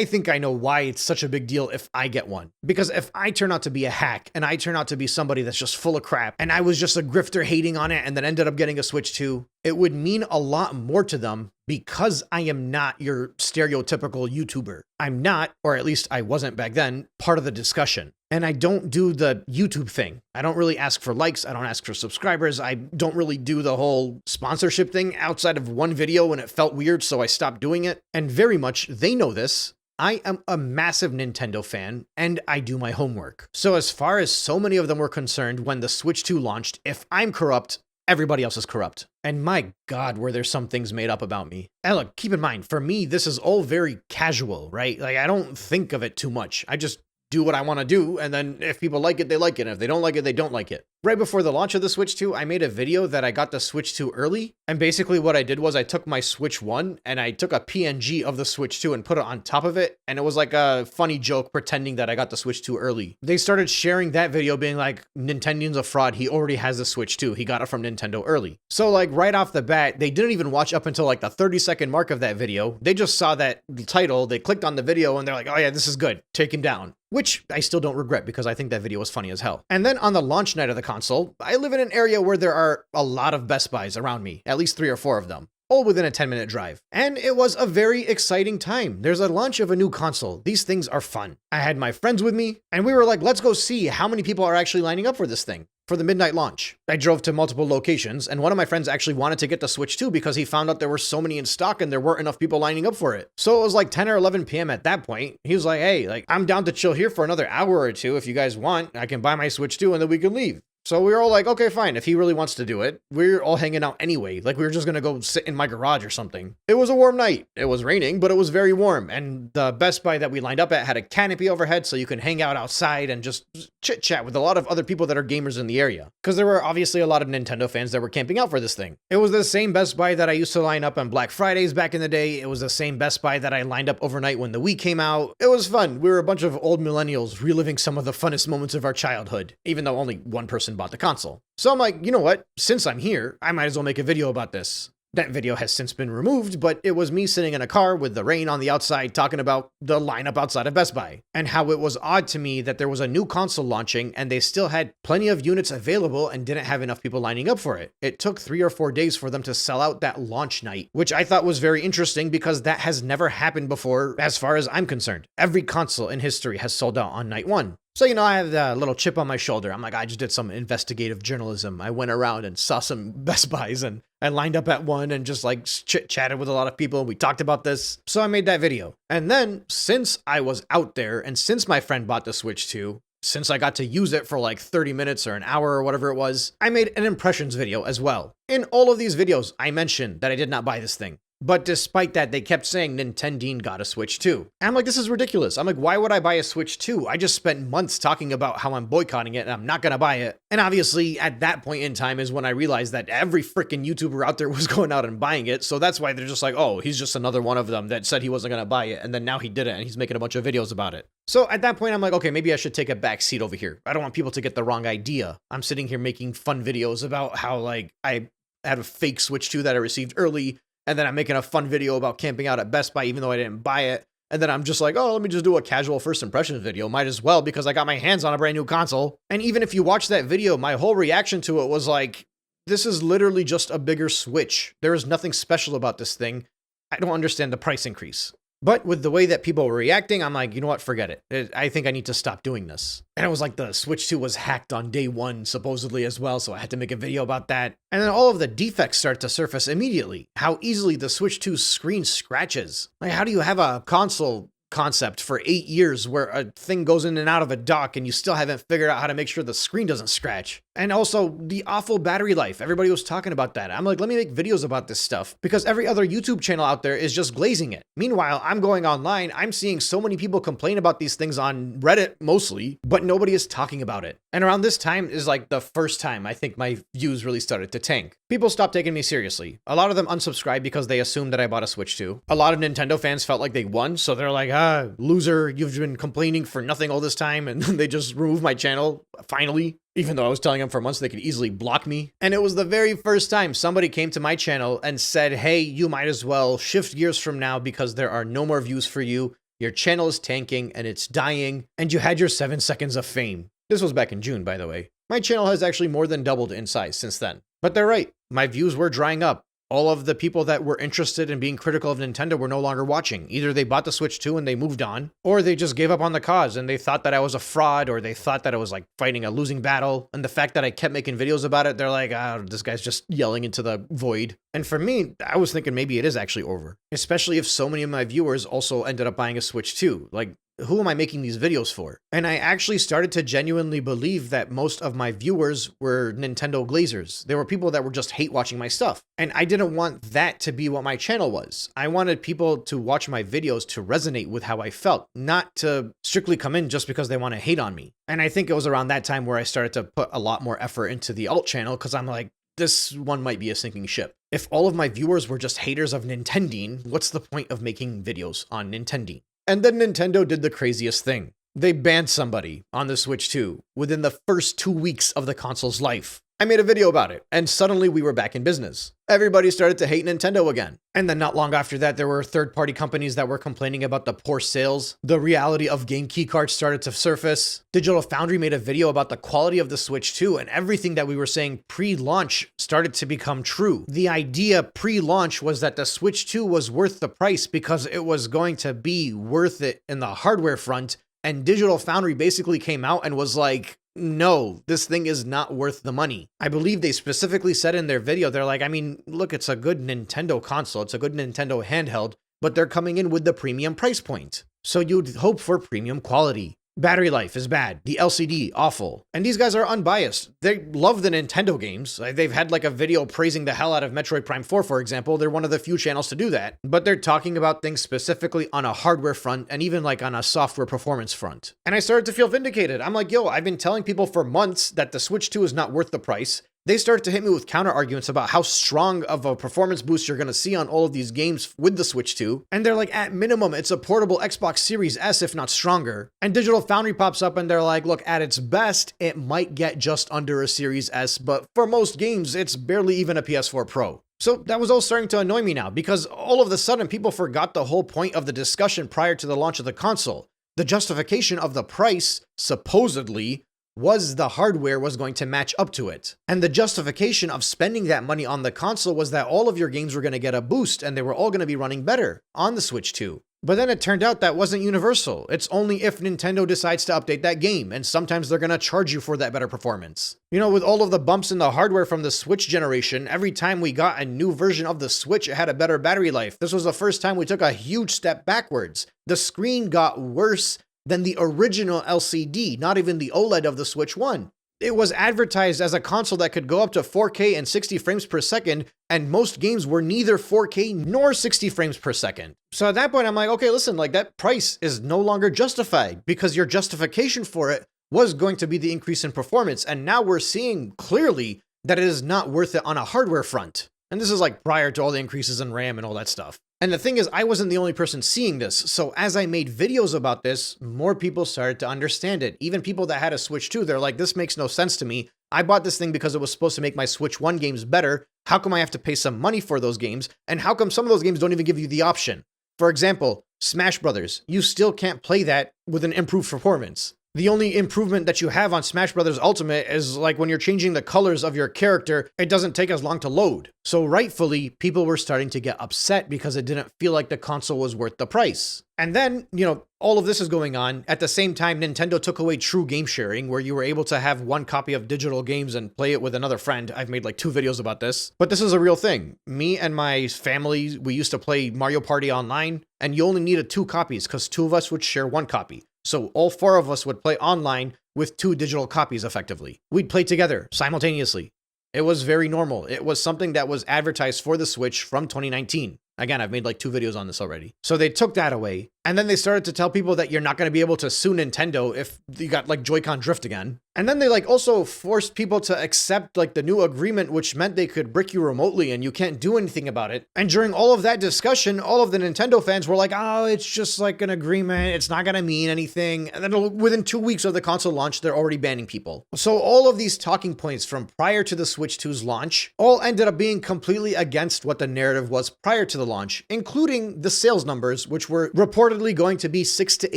think I know why it's such a big deal if I get one. Because if I turn out to be a hack and I turn out to be somebody that's just full of crap and I was just a grifter hating on it and then ended up getting a Switch 2, it would mean a lot more to them because I am not your stereotypical YouTuber. I'm not, or at least I wasn't back then, part of the discussion. And I don't do the YouTube thing. I don't really ask for likes. I don't ask for subscribers. I don't really do the whole sponsorship thing outside of one video when it felt weird, so I stopped doing it. And very much, they know this. I am a massive Nintendo fan, and I do my homework. So as far as so many of them were concerned when the Switch 2 launched, if I'm corrupt, everybody else is corrupt. And my God, were there some things made up about me. And look, keep in mind, for me, this is all very casual, right? Like, I don't think of it too much. I just do what I want to do, and then if people like it, they like it. And if they don't like it, they don't like it. Right before the launch of the Switch 2, I made a video that I got the Switch 2 early. And basically what I did was I took my Switch 1 and I took a PNG of the Switch 2 and put it on top of it. And it was like a funny joke pretending that I got the Switch 2 early. They started sharing that video being like, NintenDeen's a fraud. He already has the Switch 2. He got it from Nintendo early. So like right off the bat, they didn't even watch up until like the 30-second mark of that video. They just saw that title, they clicked on the video and they're like, oh yeah, this is good. Take him down. Which I still don't regret because I think that video was funny as hell. And then on the launch night of the console, I live in an area where there are a lot of Best Buys around me, at least 3 or 4 of them, all within a 10-minute drive. And it was a very exciting time. There's a launch of a new console. These things are fun. I had my friends with me and we were like, let's go see how many people are actually lining up for this thing. For the midnight launch. I drove to multiple locations, and one of my friends actually wanted to get the Switch 2 because he found out there were so many in stock and there weren't enough people lining up for it. So it was like 10 or 11 p.m. at that point. He was like, hey, like, I'm down to chill here for another hour or two if you guys want. I can buy my Switch 2 and then we can leave. So we were all like, okay, fine. If he really wants to do it, we're all hanging out anyway. Like we were just going to go sit in my garage or something. It was a warm night. It was raining, but it was very warm. And the Best Buy that we lined up at had a canopy overhead so you can hang out outside and just chit chat with a lot of other people that are gamers in the area. Because there were obviously a lot of Nintendo fans that were camping out for this thing. It was the same Best Buy that I used to line up on Black Fridays back in the day. It was the same Best Buy that I lined up overnight when the Wii came out. It was fun. We were a bunch of old millennials reliving some of the funnest moments of our childhood, even though only one person bought the console. So I'm like, you know what? Since I'm here, I might as well make a video about this. That video has since been removed, but it was me sitting in a car with the rain on the outside talking about the lineup outside of Best Buy and how it was odd to me that there was a new console launching and they still had plenty of units available and didn't have enough people lining up for it. It took 3 or 4 days for them to sell out that launch night, which I thought was very interesting because that has never happened before as far as I'm concerned. Every console in history has sold out on night 1. So, you know, I have a little chip on my shoulder. I'm like, I just did some investigative journalism. I went around and saw some Best Buys and I lined up at one and just like chit-chatted with a lot of people. We talked about this. So I made that video. And then since I was out there and since my friend bought the Switch 2, since I got to use it for like 30 minutes or an hour or whatever it was, I made an impressions video as well. In all of these videos, I mentioned that I did not buy this thing. But despite that, they kept saying NintenDeen got a Switch 2. And I'm like, this is ridiculous. I'm like, why would I buy a Switch 2? I just spent months talking about how I'm boycotting it and I'm not gonna buy it. And obviously, at that point in time is when I realized that every freaking YouTuber out there was going out and buying it. So that's why they're just like, oh, he's just another one of them that said he wasn't gonna buy it. And then now he did it and he's making a bunch of videos about it. So at that point, I'm like, okay, maybe I should take a back seat over here. I don't want people to get the wrong idea. I'm sitting here making fun videos about how like I had a fake Switch 2 that I received early. And then I'm making a fun video about camping out at Best Buy, even though I didn't buy it. And then I'm just like, oh, let me just do a casual first impressions video. Might as well, because I got my hands on a brand new console. And even if you watch that video, my whole reaction to it was like, this is literally just a bigger Switch. There is nothing special about this thing. I don't understand the price increase. But with the way that people were reacting, I'm like, you know what, forget it. I think I need to stop doing this. And it was like the Switch 2 was hacked on day 1, supposedly as well, so I had to make a video about that. And then all of the defects start to surface immediately. How easily the Switch 2's screen scratches. Like, how do you have a console concept for 8 years where a thing goes in and out of a dock and you still haven't figured out how to make sure the screen doesn't scratch? And also the awful battery life. Everybody was talking about that. I'm like, let me make videos about this stuff because every other YouTube channel out there is just glazing it. Meanwhile, I'm going online, I'm seeing so many people complain about these things on Reddit mostly, but nobody is talking about it. And around this time is like the first time I think my views really started to tank. People stopped taking me seriously. A lot of them unsubscribed because they assumed that I bought a Switch 2. A lot of Nintendo fans felt like they won, so they're like, loser, you've been complaining for nothing all this time, and they just removed my channel, finally. Even though I was telling them for months they could easily block me. And it was the very first time somebody came to my channel and said, hey, you might as well shift gears from now because there are no more views for you. Your channel is tanking and it's dying, and you had your 7 seconds of fame. This was back in June, by the way. My channel has actually more than doubled in size since then. But they're right, my views were drying up. All of the people that were interested in being critical of Nintendo were no longer watching. Either they bought the Switch 2 and they moved on, or they just gave up on the cause and they thought that I was a fraud, or they thought that I was like fighting a losing battle. And the fact that I kept making videos about it, they're like, this guy's just yelling into the void. And for me, I was thinking maybe it is actually over, especially if so many of my viewers also ended up buying a Switch 2. Like, who am I making these videos for? And I actually started to genuinely believe that most of my viewers were Nintendo glazers. They were people that were just hate watching my stuff. And I didn't want that to be what my channel was. I wanted people to watch my videos to resonate with how I felt, not to strictly come in just because they want to hate on me. And I think it was around that time where I started to put a lot more effort into the alt channel because I'm like, this one might be a sinking ship. If all of my viewers were just haters of NintenDeen, what's the point of making videos on NintenDeen? And then Nintendo did the craziest thing. They banned somebody on the Switch 2 within the first 2 weeks of the console's life. I made a video about it, and suddenly we were back in business. Everybody started to hate Nintendo again. And then not long after that, there were third-party companies that were complaining about the poor sales. The reality of game keycards started to surface. Digital Foundry made a video about the quality of the Switch 2, and everything that we were saying pre-launch started to become true. The idea pre-launch was that the Switch 2 was worth the price because it was going to be worth it in the hardware front, and Digital Foundry basically came out and was like, no, this thing is not worth the money. I believe they specifically said in their video, they're like, I mean, look, it's a good Nintendo console. It's a good Nintendo handheld, but they're coming in with the premium price point. So you'd hope for premium quality. Battery life is bad. The LCD, awful. And these guys are unbiased. They love the Nintendo games. They've had like a video praising the hell out of Metroid Prime 4, for example. They're one of the few channels to do that. But they're talking about things specifically on a hardware front and even like on a software performance front. And I started to feel vindicated. I'm like, yo, I've been telling people for months that the Switch 2 is not worth the price. They started to hit me with counter arguments about how strong of a performance boost you're going to see on all of these games with the Switch 2. And they're like, at minimum, it's a portable Xbox Series S, if not stronger. And Digital Foundry pops up and they're like, look, at its best, it might get just under a Series S, but for most games, it's barely even a PS4 Pro. So that was all starting to annoy me now, because all of a sudden, people forgot the whole point of the discussion prior to the launch of the console. The justification of the price, supposedly, was the hardware was going to match up to it. And the justification of spending that money on the console was that all of your games were going to get a boost and they were all going to be running better on the Switch 2. But then it turned out that wasn't universal. It's only if Nintendo decides to update that game, and sometimes they're going to charge you for that better performance. You know, with all of the bumps in the hardware from the Switch generation, every time we got a new version of the Switch, it had a better battery life. This was the first time we took a huge step backwards. The screen got worse than the original LCD, not even the OLED of the Switch 1. It was advertised as a console that could go up to 4K and 60 frames per second, and most games were neither 4K nor 60 frames per second. So at that point, I'm like, okay, listen, like that price is no longer justified because your justification for it was going to be the increase in performance, and now we're seeing clearly that it is not worth it on a hardware front. And this is like prior to all the increases in RAM and all that stuff. And the thing is, I wasn't the only person seeing this, so as I made videos about this, more people started to understand it. Even people that had a Switch 2, they're like, this makes no sense to me. I bought this thing because it was supposed to make my Switch 1 games better. How come I have to pay some money for those games? And how come some of those games don't even give you the option? For example, Smash Brothers. You still can't play that with an improved performance. The only improvement that you have on Smash Bros. Ultimate is like when you're changing the colors of your character, it doesn't take as long to load. So rightfully, people were starting to get upset because it didn't feel like the console was worth the price. And then, you know, all of this is going on. At the same time, Nintendo took away true game sharing, where you were able to have one copy of digital games and play it with another friend. I've made like 2 videos about this, but this is a real thing. Me and my family, we used to play Mario Party online, and you only needed 2 copies because 2 of us would share 1 copy. So all 4 of us would play online with 2 digital copies effectively. We'd play together simultaneously. It was very normal. It was something that was advertised for the Switch from 2019. Again, I've made like 2 videos on this already. So they took that away. And then they started to tell people that you're not going to be able to sue Nintendo if you got like Joy-Con drift again. And then they like also forced people to accept like the new agreement, which meant they could brick you remotely and you can't do anything about it. And during all of that discussion, all of the Nintendo fans were like, oh, it's just like an agreement. It's not going to mean anything. And then within 2 weeks of the console launch, they're already banning people. So all of these talking points from prior to the Switch 2's launch all ended up being completely against what the narrative was prior to the launch, including the sales numbers, which were reportedly going to be 6 to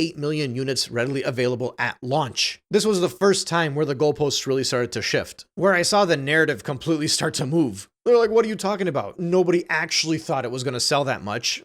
8 million units readily available at launch. This was the first time where the goalposts really started to shift, where I saw the narrative completely start to move. They're like, what are you talking about? Nobody actually thought it was going to sell that much.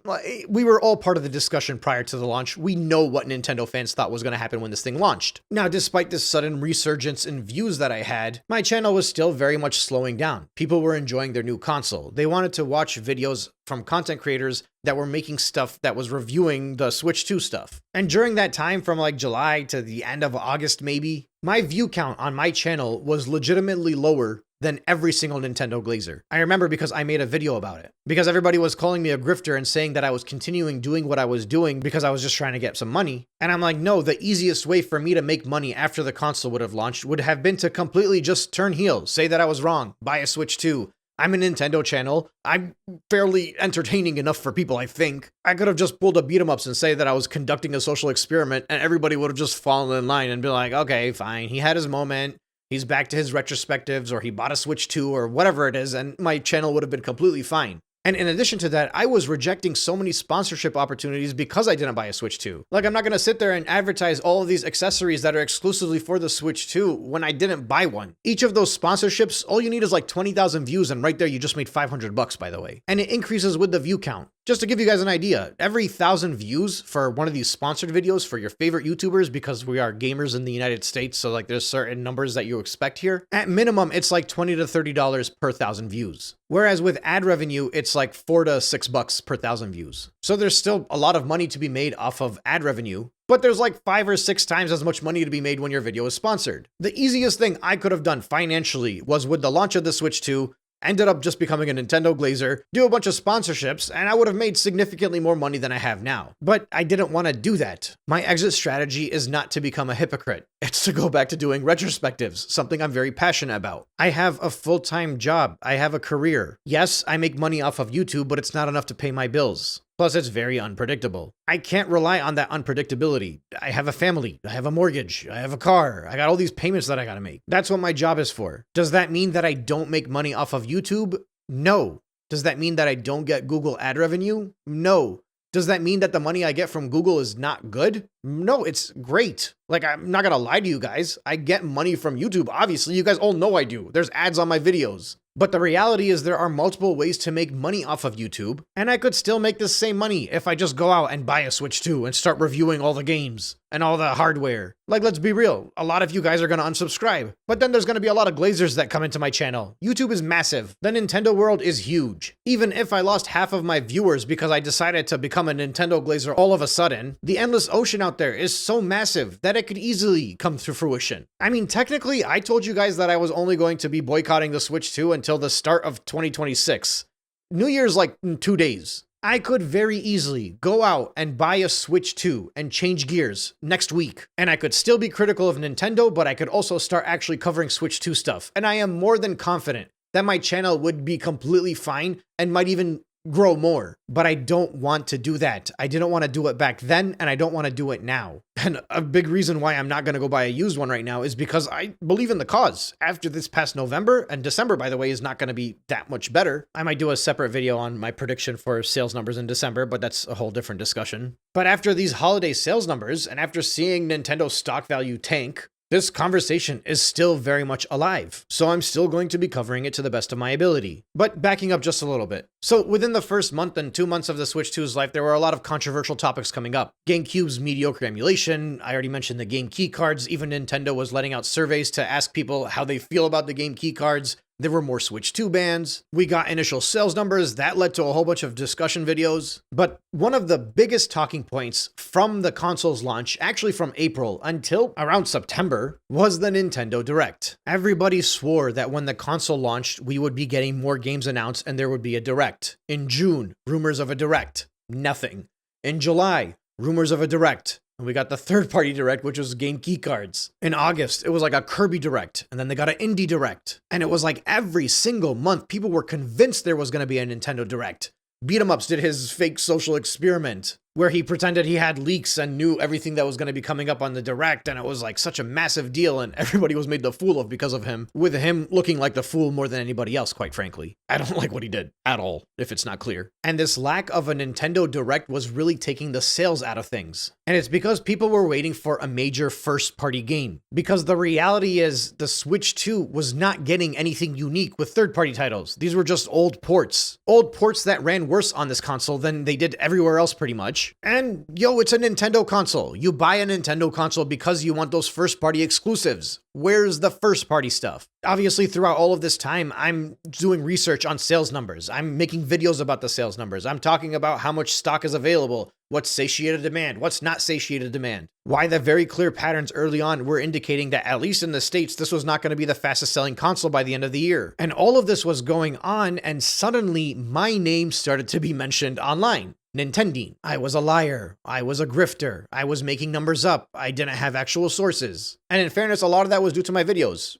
We were all part of the discussion prior to the launch. We know what Nintendo fans thought was going to happen when this thing launched. Now, despite this sudden resurgence in views that I had, my channel was still very much slowing down. People were enjoying their new console. They wanted to watch videos from content creators that were making stuff that was reviewing the Switch 2 stuff. And during that time, from like July to the end of August maybe, my view count on my channel was legitimately lower than every single Nintendo GLAZER. I remember because I made a video about it. Because everybody was calling me a grifter and saying that I was continuing doing what I was doing because I was just trying to get some money. And I'm like, no, the easiest way for me to make money after the console would have launched would have been to completely just turn heel, say that I was wrong, buy a Switch 2. I'm a Nintendo channel. I'm fairly entertaining enough for people, I think. I could have just pulled a beat-em-ups and say that I was conducting a social experiment and everybody would have just fallen in line and be like, okay, fine, he had his moment. He's back to his retrospectives, or he bought a Switch 2 or whatever it is, and my channel would have been completely fine. And in addition to that, I was rejecting so many sponsorship opportunities because I didn't buy a Switch 2. Like, I'm not going to sit there and advertise all of these accessories that are exclusively for the Switch 2 when I didn't buy one. Each of those sponsorships, all you need is like 20,000 views, and right there you just made $500, by the way. And it increases with the view count. Just to give you guys an idea, every 1,000 views for one of these sponsored videos for your favorite YouTubers, because we are gamers in the United States, so like there's certain numbers that you expect here. At minimum, it's like $20 to $30 per 1,000 views. Whereas with ad revenue, it's like $4 to $6 per 1,000 views. So there's still a lot of money to be made off of ad revenue. but there's like 5 or 6 times as much money to be made when your video is sponsored. The easiest thing I could have done financially was with the launch of the Switch 2, ended up just becoming a Nintendo GLAZER, do a bunch of sponsorships, and I would have made significantly more money than I have now. But I didn't want to do that. My exit strategy is not to become a hypocrite. It's to go back to doing retrospectives, something I'm very passionate about. I have a full-time job. I have a career. Yes, I make money off of YouTube, but it's not enough to pay my bills. Plus, it's very unpredictable. I can't rely on that unpredictability. I have a family, I have a mortgage, I have a car, I got all these payments that I gotta make. That's what my job is for. Does that mean that I don't make money off of YouTube? No. Does that mean that I don't get Google ad revenue? No. Does that mean that the money I get from Google is not good? No, it's great. Like, I'm not gonna lie to you guys. I get money from YouTube. Obviously, you guys all know I do. There's ads on my videos. But the reality is there are multiple ways to make money off of YouTube, and I could still make the same money if I just go out and buy a Switch 2 and start reviewing all the games and all the hardware. Like, let's be real, a lot of you guys are gonna unsubscribe, but then there's gonna be a lot of glazers that come into my channel. YouTube is massive. The Nintendo world is huge. Even if I lost half of my viewers because I decided to become a Nintendo glazer all of a sudden, the endless ocean out there is so massive that it could easily come to fruition. I mean, technically, I told you guys that I was only going to be boycotting the Switch 2 until the start of 2026. New Year's like in 2 days. I could very easily go out and buy a Switch 2 and change gears next week. And I could still be critical of Nintendo, but I could also start actually covering Switch 2 stuff. And I am more than confident that my channel would be completely fine and might even grow more. But I don't want to do that. I didn't want to do it back then, and I don't want to do it now. And a big reason why I'm not going to go buy a used one right now is because I believe in the cause. After this past November, and December, by the way, is not going to be that much better. I might do a separate video on my prediction for sales numbers in December, but that's a whole different discussion. But after these holiday sales numbers, and after seeing Nintendo's stock value tank, this conversation is still very much alive, so I'm still going to be covering it to the best of my ability. But backing up just a little bit. So within the first month and 2 months of the Switch 2's life, there were a lot of controversial topics coming up. GameCube's mediocre emulation, I already mentioned the game key cards, even Nintendo was letting out surveys to ask people how they feel about the game key cards. There were more Switch 2 bans. We got initial sales numbers. That led to a whole bunch of discussion videos. But one of the biggest talking points from the console's launch, actually from April until around September, was the Nintendo Direct. Everybody swore that when the console launched, we would be getting more games announced and there would be a Direct. In June, rumors of a Direct. Nothing. In July, rumors of a Direct. And we got the third-party Direct, which was game key cards. In August, it was like a Kirby Direct, and then they got an Indie Direct. And it was like every single month, people were convinced there was going to be a Nintendo Direct. Beat 'em Ups did his fake social experiment, where he pretended he had leaks and knew everything that was going to be coming up on the Direct, and it was like such a massive deal, and everybody was made the fool of because of him, with him looking like the fool more than anybody else, quite frankly. I don't like what he did at all, if it's not clear. And this lack of a Nintendo Direct was really taking the sales out of things. And it's because people were waiting for a major first-party game. Because the reality is, the Switch 2 was not getting anything unique with third-party titles. These were just old ports. Old ports that ran worse on this console than they did everywhere else, pretty much. And yo, it's a Nintendo console. You buy a Nintendo console because you want those first-party exclusives. Where's the first-party stuff? Obviously, throughout all of this time, I'm doing research on sales numbers. I'm making videos about the sales numbers. I'm talking about how much stock is available, what's satiated demand, what's not satiated demand. Why the very clear patterns early on were indicating that, at least in the States, this was not going to be the fastest-selling console by the end of the year. And all of this was going on, and suddenly, my name started to be mentioned online. NintenDeen. I was a liar. I was a grifter. I was making numbers up. I didn't have actual sources. And in fairness, a lot of that was due to my videos.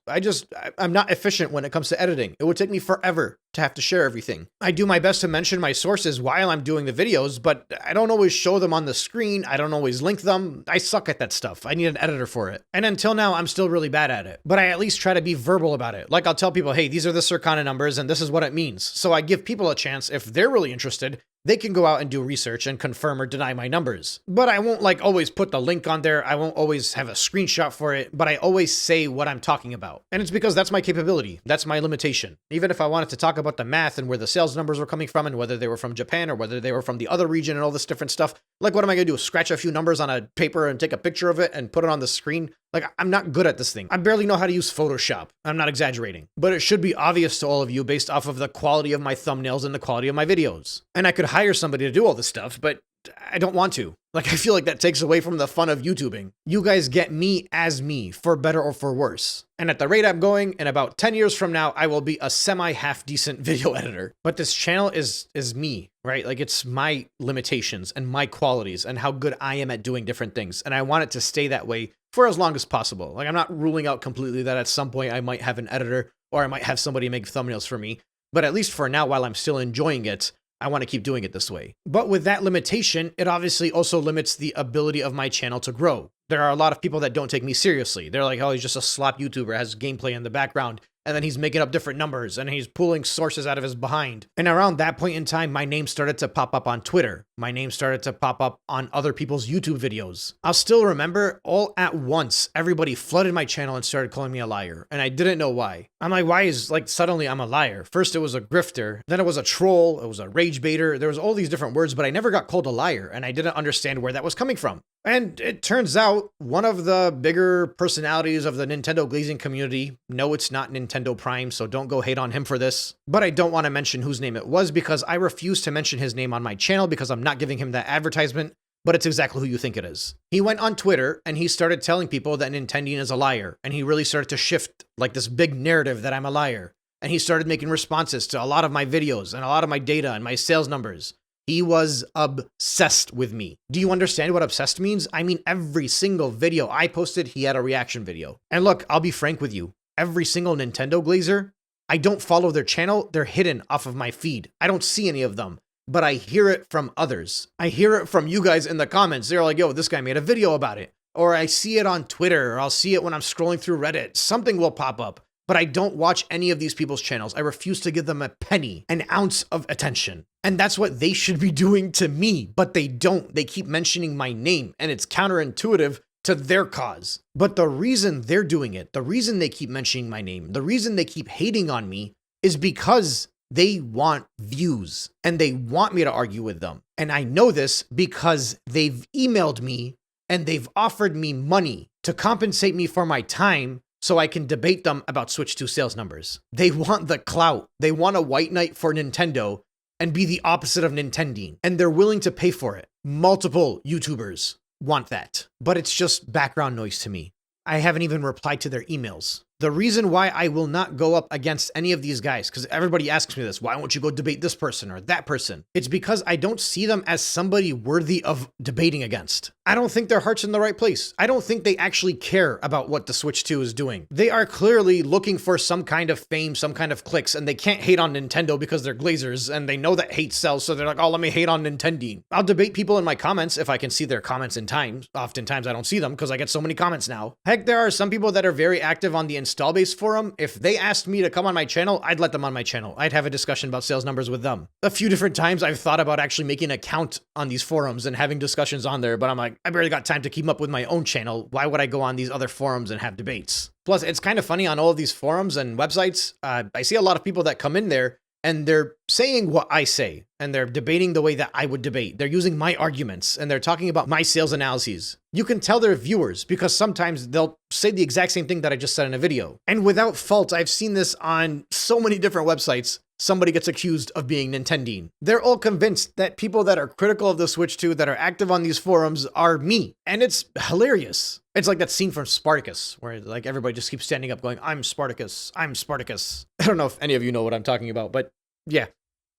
I'm not efficient when it comes to editing. It would take me forever to have to share everything. I do my best to mention my sources while I'm doing the videos, but I don't always show them on the screen. I don't always link them. I suck at that stuff. I need an editor for it. And until now, I'm still really bad at it. But I at least try to be verbal about it. Like, I'll tell people, hey, these are the Circana numbers and this is what it means. So I give people a chance, if they're really interested, they can go out and do research and confirm or deny my numbers. But I won't like always put the link on there. I won't always have a screenshot for it, but I always say what I'm talking about. And it's because that's my capability. That's my limitation. Even if I wanted to talk about the math and where the sales numbers were coming from and whether they were from Japan or whether they were from the other region and all this different stuff, like what am I gonna do? Scratch a few numbers on a paper and take a picture of it and put it on the screen? Like, I'm not good at this thing. I barely know how to use Photoshop. I'm not exaggerating. But it should be obvious to all of you based off of the quality of my thumbnails and the quality of my videos. And I could hire somebody to do all this stuff, but I don't want to. Like, I feel like that takes away from the fun of YouTubing. You guys get me as me, for better or for worse. And at the rate I'm going, in about 10 years from now, I will be a semi-half decent video editor. But this channel is me, right? Like, it's my limitations and my qualities and how good I am at doing different things. And I want it to stay that way for as long as possible. Like, I'm not ruling out completely that at some point I might have an editor or I might have somebody make thumbnails for me. But at least for now, while I'm still enjoying it, I want to keep doing it this way. But with that limitation, it obviously also limits the ability of my channel to grow. There are a lot of people that don't take me seriously. They're like, oh, he's just a slop YouTuber, has gameplay in the background, and then he's making up different numbers, and he's pulling sources out of his behind. And around that point in time, my name started to pop up on Twitter. My name started to pop up on other people's YouTube videos. I'll still remember, all at once, everybody flooded my channel and started calling me a liar, and I didn't know why. I'm like, why is, like, suddenly I'm a liar? First it was a grifter, then it was a troll, it was a rage baiter, there was all these different words, but I never got called a liar, and I didn't understand where that was coming from. And it turns out one of the bigger personalities of the Nintendo glazing community, no, it's not Nintendo Prime, so don't go hate on him for this, but I don't want to mention whose name it was because I refuse to mention his name on my channel because I'm not giving him that advertisement, but it's exactly who you think it is. He went on Twitter and he started telling people that NintenDeen is a liar, and he really started to shift like this big narrative that I'm a liar. And he started making responses to a lot of my videos and a lot of my data and my sales numbers. He was obsessed with me. Do you understand what obsessed means? I mean, every single video I posted, he had a reaction video. And look, I'll be frank with you. Every single Nintendo Glazer, I don't follow their channel. They're hidden off of my feed. I don't see any of them, but I hear it from others. I hear it from you guys in the comments. They're like, yo, this guy made a video about it. Or I see it on Twitter, or I'll see it when I'm scrolling through Reddit. Something will pop up. But I don't watch any of these people's channels. I refuse to give them a penny, an ounce of attention. And that's what they should be doing to me, but they don't. They keep mentioning my name, and it's counterintuitive to their cause. But the reason they're doing it, the reason they keep mentioning my name, the reason they keep hating on me is because they want views, and they want me to argue with them. And I know this because they've emailed me, and they've offered me money to compensate me for my time so I can debate them about Switch 2 sales numbers. They want the clout. They want a white knight for Nintendo and be the opposite of NintenDeen. And they're willing to pay for it. Multiple YouTubers want that. But it's just background noise to me. I haven't even replied to their emails. The reason why I will not go up against any of these guys, because everybody asks me this, why won't you go debate this person or that person? It's because I don't see them as somebody worthy of debating against. I don't think their heart's in the right place. I don't think they actually care about what the Switch 2 is doing. They are clearly looking for some kind of fame, some kind of clicks, and they can't hate on Nintendo because they're glazers, and they know that hate sells, so they're like, oh, let me hate on NintenDeen. I'll debate people in my comments if I can see their comments in time. Oftentimes I don't see them because I get so many comments now. Heck, there are some people that are very active on the install base forum. If they asked me to come on my channel, I'd let them on my channel. I'd have a discussion about sales numbers with them. A few different times I've thought about actually making an account on these forums and having discussions on there, but I'm like, I barely got time to keep up with my own channel. Why would I go on these other forums and have debates? Plus, it's kind of funny on all of these forums and websites. I see a lot of people that come in there and they're saying what I say, and they're debating the way that I would debate. They're using my arguments, and they're talking about my sales analyses. You can tell they're viewers because sometimes they'll say the exact same thing that I just said in a video. And without fault, I've seen this on so many different websites. Somebody gets accused of being NintenDeen. They're all convinced that people that are critical of the Switch 2 that are active on these forums are me. And it's hilarious. It's like that scene from Spartacus where like everybody just keeps standing up going, I'm Spartacus, I'm Spartacus. I don't know if any of you know what I'm talking about, but yeah,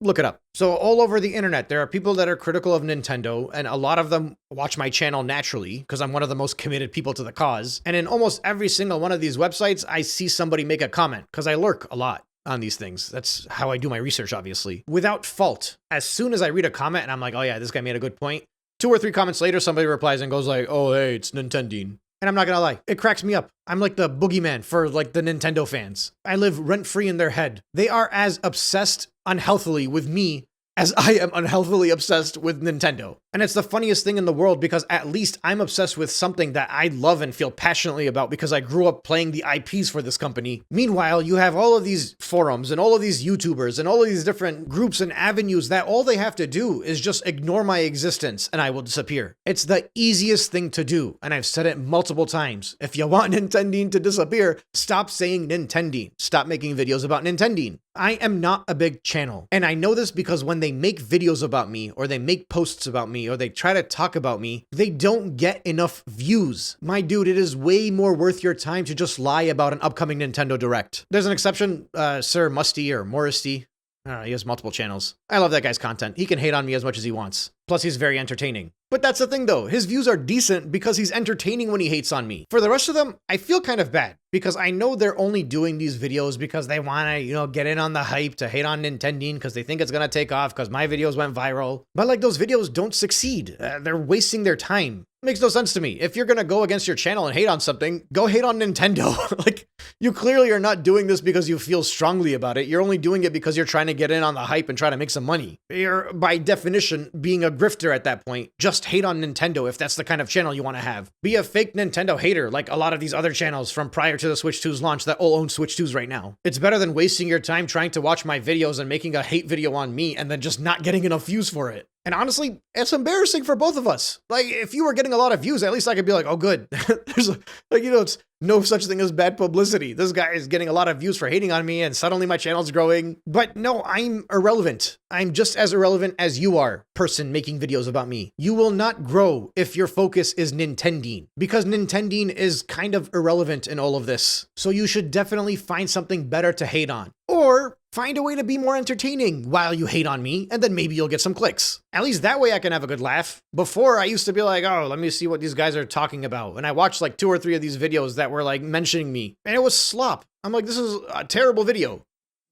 look it up. So all over the internet, there are people that are critical of Nintendo, and a lot of them watch my channel naturally because I'm one of the most committed people to the cause. And in almost every single one of these websites, I see somebody make a comment because I lurk a lot on these things. That's how I do my research, obviously. Without fault, as soon as I read a comment and I'm like, oh yeah, this guy made a good point, 2 or 3 comments later, somebody replies and goes like, oh hey, it's NintenDeen. And I'm not gonna lie, it cracks me up. I'm like the boogeyman for like the Nintendo fans. I live rent-free in their head. They are as obsessed unhealthily with me as I am unhealthily obsessed with Nintendo. And it's the funniest thing in the world because at least I'm obsessed with something that I love and feel passionately about because I grew up playing the IPs for this company. Meanwhile, you have all of these forums and all of these YouTubers and all of these different groups and avenues that all they have to do is just ignore my existence and I will disappear. It's the easiest thing to do, and I've said it multiple times. If you want NintenDeen to disappear, stop saying NintenDeen. Stop making videos about NintenDeen. I am not a big channel. And I know this because when they make videos about me, or they make posts about me, or they try to talk about me, they don't get enough views. My dude, it is way more worth your time to just lie about an upcoming Nintendo Direct. There's an exception, Sir Musty or Morristy. I don't know, he has multiple channels. I love that guy's content. He can hate on me as much as he wants. Plus, he's very entertaining. But that's the thing though, his views are decent because he's entertaining when he hates on me. For the rest of them, I feel kind of bad because I know they're only doing these videos because they want to, get in on the hype to hate on NintenDeen because they think it's going to take off because my videos went viral. But like those videos don't succeed. They're wasting their time. It makes no sense to me. If you're going to go against your channel and hate on something, go hate on Nintendo. Like, you clearly are not doing this because you feel strongly about it. You're only doing it because you're trying to get in on the hype and try to make some money. You're, by definition, being a grifter at that point. Just hate on Nintendo if that's the kind of channel you want to have. Be a fake Nintendo hater like a lot of these other channels from prior to the Switch 2's launch that all own Switch 2s right now. It's better than wasting your time trying to watch my videos and making a hate video on me and then just not getting enough views for it. And honestly, it's embarrassing for both of us. Like, if you were getting a lot of views, at least I could be like, oh, good. There's it's no such thing as bad publicity. This guy is getting a lot of views for hating on me and suddenly my channel's growing. But no, I'm irrelevant. I'm just as irrelevant as you are, person making videos about me. You will not grow if your focus is NintenDeen, because NintenDeen is kind of irrelevant in all of this. So you should definitely find something better to hate on. Or find a way to be more entertaining while you hate on me, and then maybe you'll get some clicks. At least that way I can have a good laugh. Before, I used to be like, oh, let me see what these guys are talking about. And I watched like 2 or 3 of these videos that were like mentioning me, and it was slop. I'm like, this is a terrible video.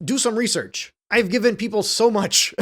Do some research. I've given people so much.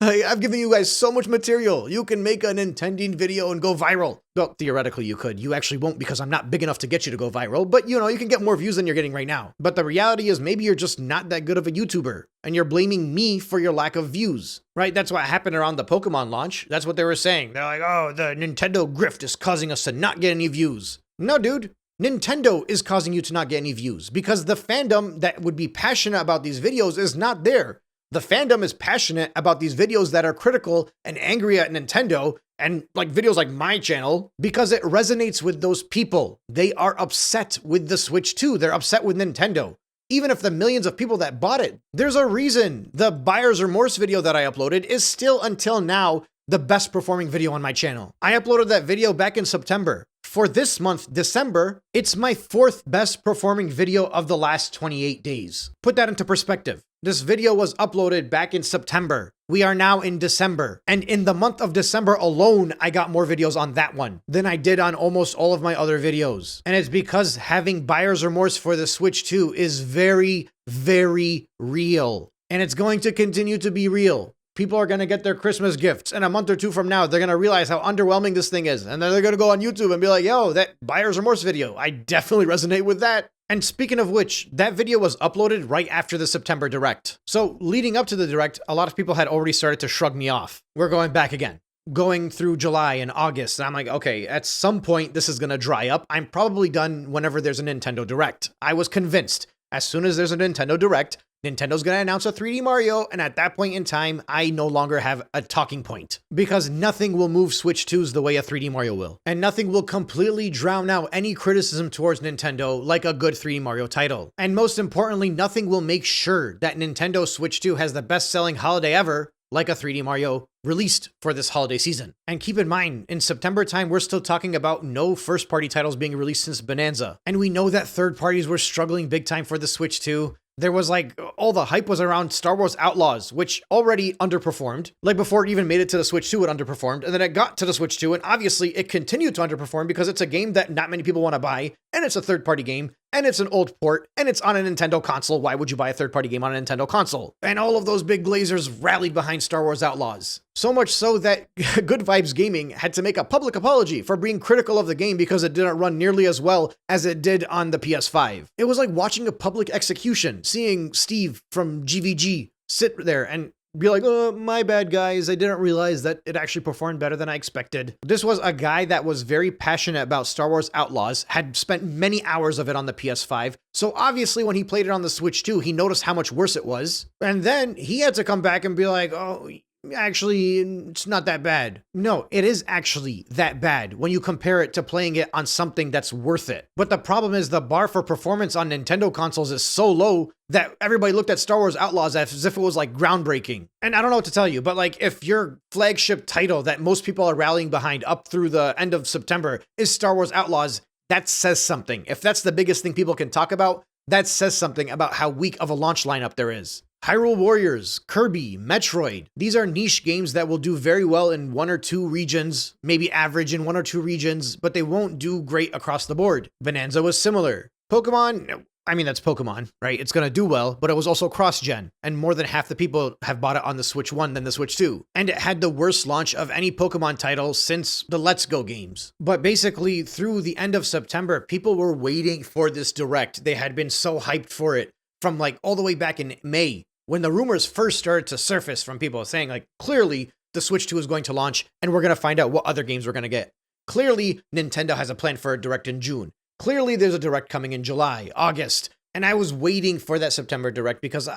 I've given you guys so much material. You can make a NintenDeen video and go viral. Well, theoretically you could. You actually won't because I'm not big enough to get you to go viral, but you can get more views than you're getting right now. But the reality is maybe you're just not that good of a YouTuber and you're blaming me for your lack of views, right? That's what happened around the Pokemon launch. That's what they were saying. They're like, oh, the Nintendo grift is causing us to not get any views. No, dude. Nintendo is causing you to not get any views because the fandom that would be passionate about these videos is not there. The fandom is passionate about these videos that are critical and angry at Nintendo and like videos like my channel because it resonates with those people. They are upset with the Switch 2. They're upset with Nintendo. Even if the millions of people that bought it, there's a reason the buyer's remorse video that I uploaded is still until now the best performing video on my channel. I uploaded that video back in September. For this month, December, it's my 4th best performing video of the last 28 days. Put that into perspective. This video was uploaded back in September. We are now in December. And in the month of December alone, I got more videos on that one than I did on almost all of my other videos. And it's because having buyer's remorse for the Switch 2 is very, very real. And it's going to continue to be real. People are going to get their Christmas gifts, and a month or 2 from now, they're going to realize how underwhelming this thing is. And then they're going to go on YouTube and be like, yo, that buyer's remorse video, I definitely resonate with that. And speaking of which, that video was uploaded right after the September Direct. So leading up to the Direct, a lot of people had already started to shrug me off. We're going back again. Going through July and August, and I'm like, okay, at some point, this is going to dry up. I'm probably done whenever there's a Nintendo Direct. I was convinced. As soon as there's a Nintendo Direct, Nintendo's gonna announce a 3D Mario, and at that point in time, I no longer have a talking point. Because nothing will move Switch 2s the way a 3D Mario will. And nothing will completely drown out any criticism towards Nintendo like a good 3D Mario title. And most importantly, nothing will make sure that Nintendo Switch 2 has the best-selling holiday ever, like a 3D Mario released for this holiday season. And keep in mind, in September time, we're still talking about no first-party titles being released since Bonanza. And we know that third parties were struggling big time for the Switch 2. There was like, all the hype was around Star Wars Outlaws, which already underperformed. Like before it even made it to the Switch 2, it underperformed. And then it got to the Switch 2, and obviously it continued to underperform because it's a game that not many people want to buy, and it's a third-party game, and it's an old port, and it's on a Nintendo console. Why would you buy a third-party game on a Nintendo console? And all of those big glazers rallied behind Star Wars Outlaws. So much so that Good Vibes Gaming had to make a public apology for being critical of the game because it didn't run nearly as well as it did on the PS5. It was like watching a public execution, seeing Steve from GVG sit there and be like, oh, my bad, guys. I didn't realize that it actually performed better than I expected. This was a guy that was very passionate about Star Wars Outlaws, had spent many hours of it on the PS5. So obviously when he played it on the Switch 2, he noticed how much worse it was. And then he had to come back and be like, oh, actually, it's not that bad. No, it is actually that bad when you compare it to playing it on something that's worth it. But the problem is the bar for performance on Nintendo consoles is so low that everybody looked at Star Wars Outlaws as if it was like groundbreaking. And I don't know what to tell you, but like if your flagship title that most people are rallying behind up through the end of September is Star Wars Outlaws, that says something. If that's the biggest thing people can talk about, that says something about how weak of a launch lineup there is. Hyrule Warriors, Kirby, Metroid, these are niche games that will do very well in 1 or 2 regions, maybe average in 1 or 2 regions, but they won't do great across the board. Bonanza was similar. Pokemon, I mean, that's Pokemon, right? It's gonna do well, but it was also cross-gen, and more than half the people have bought it on the Switch 1 than the Switch 2. And it had the worst launch of any Pokemon title since the Let's Go games. But basically, through the end of September, people were waiting for this Direct. They had been so hyped for it from like all the way back in May, when the rumors first started to surface from people saying like, clearly the Switch 2 is going to launch and we're going to find out what other games we're going to get. Clearly, Nintendo has a plan for a Direct in June. Clearly, there's a Direct coming in July, August. And I was waiting for that September Direct because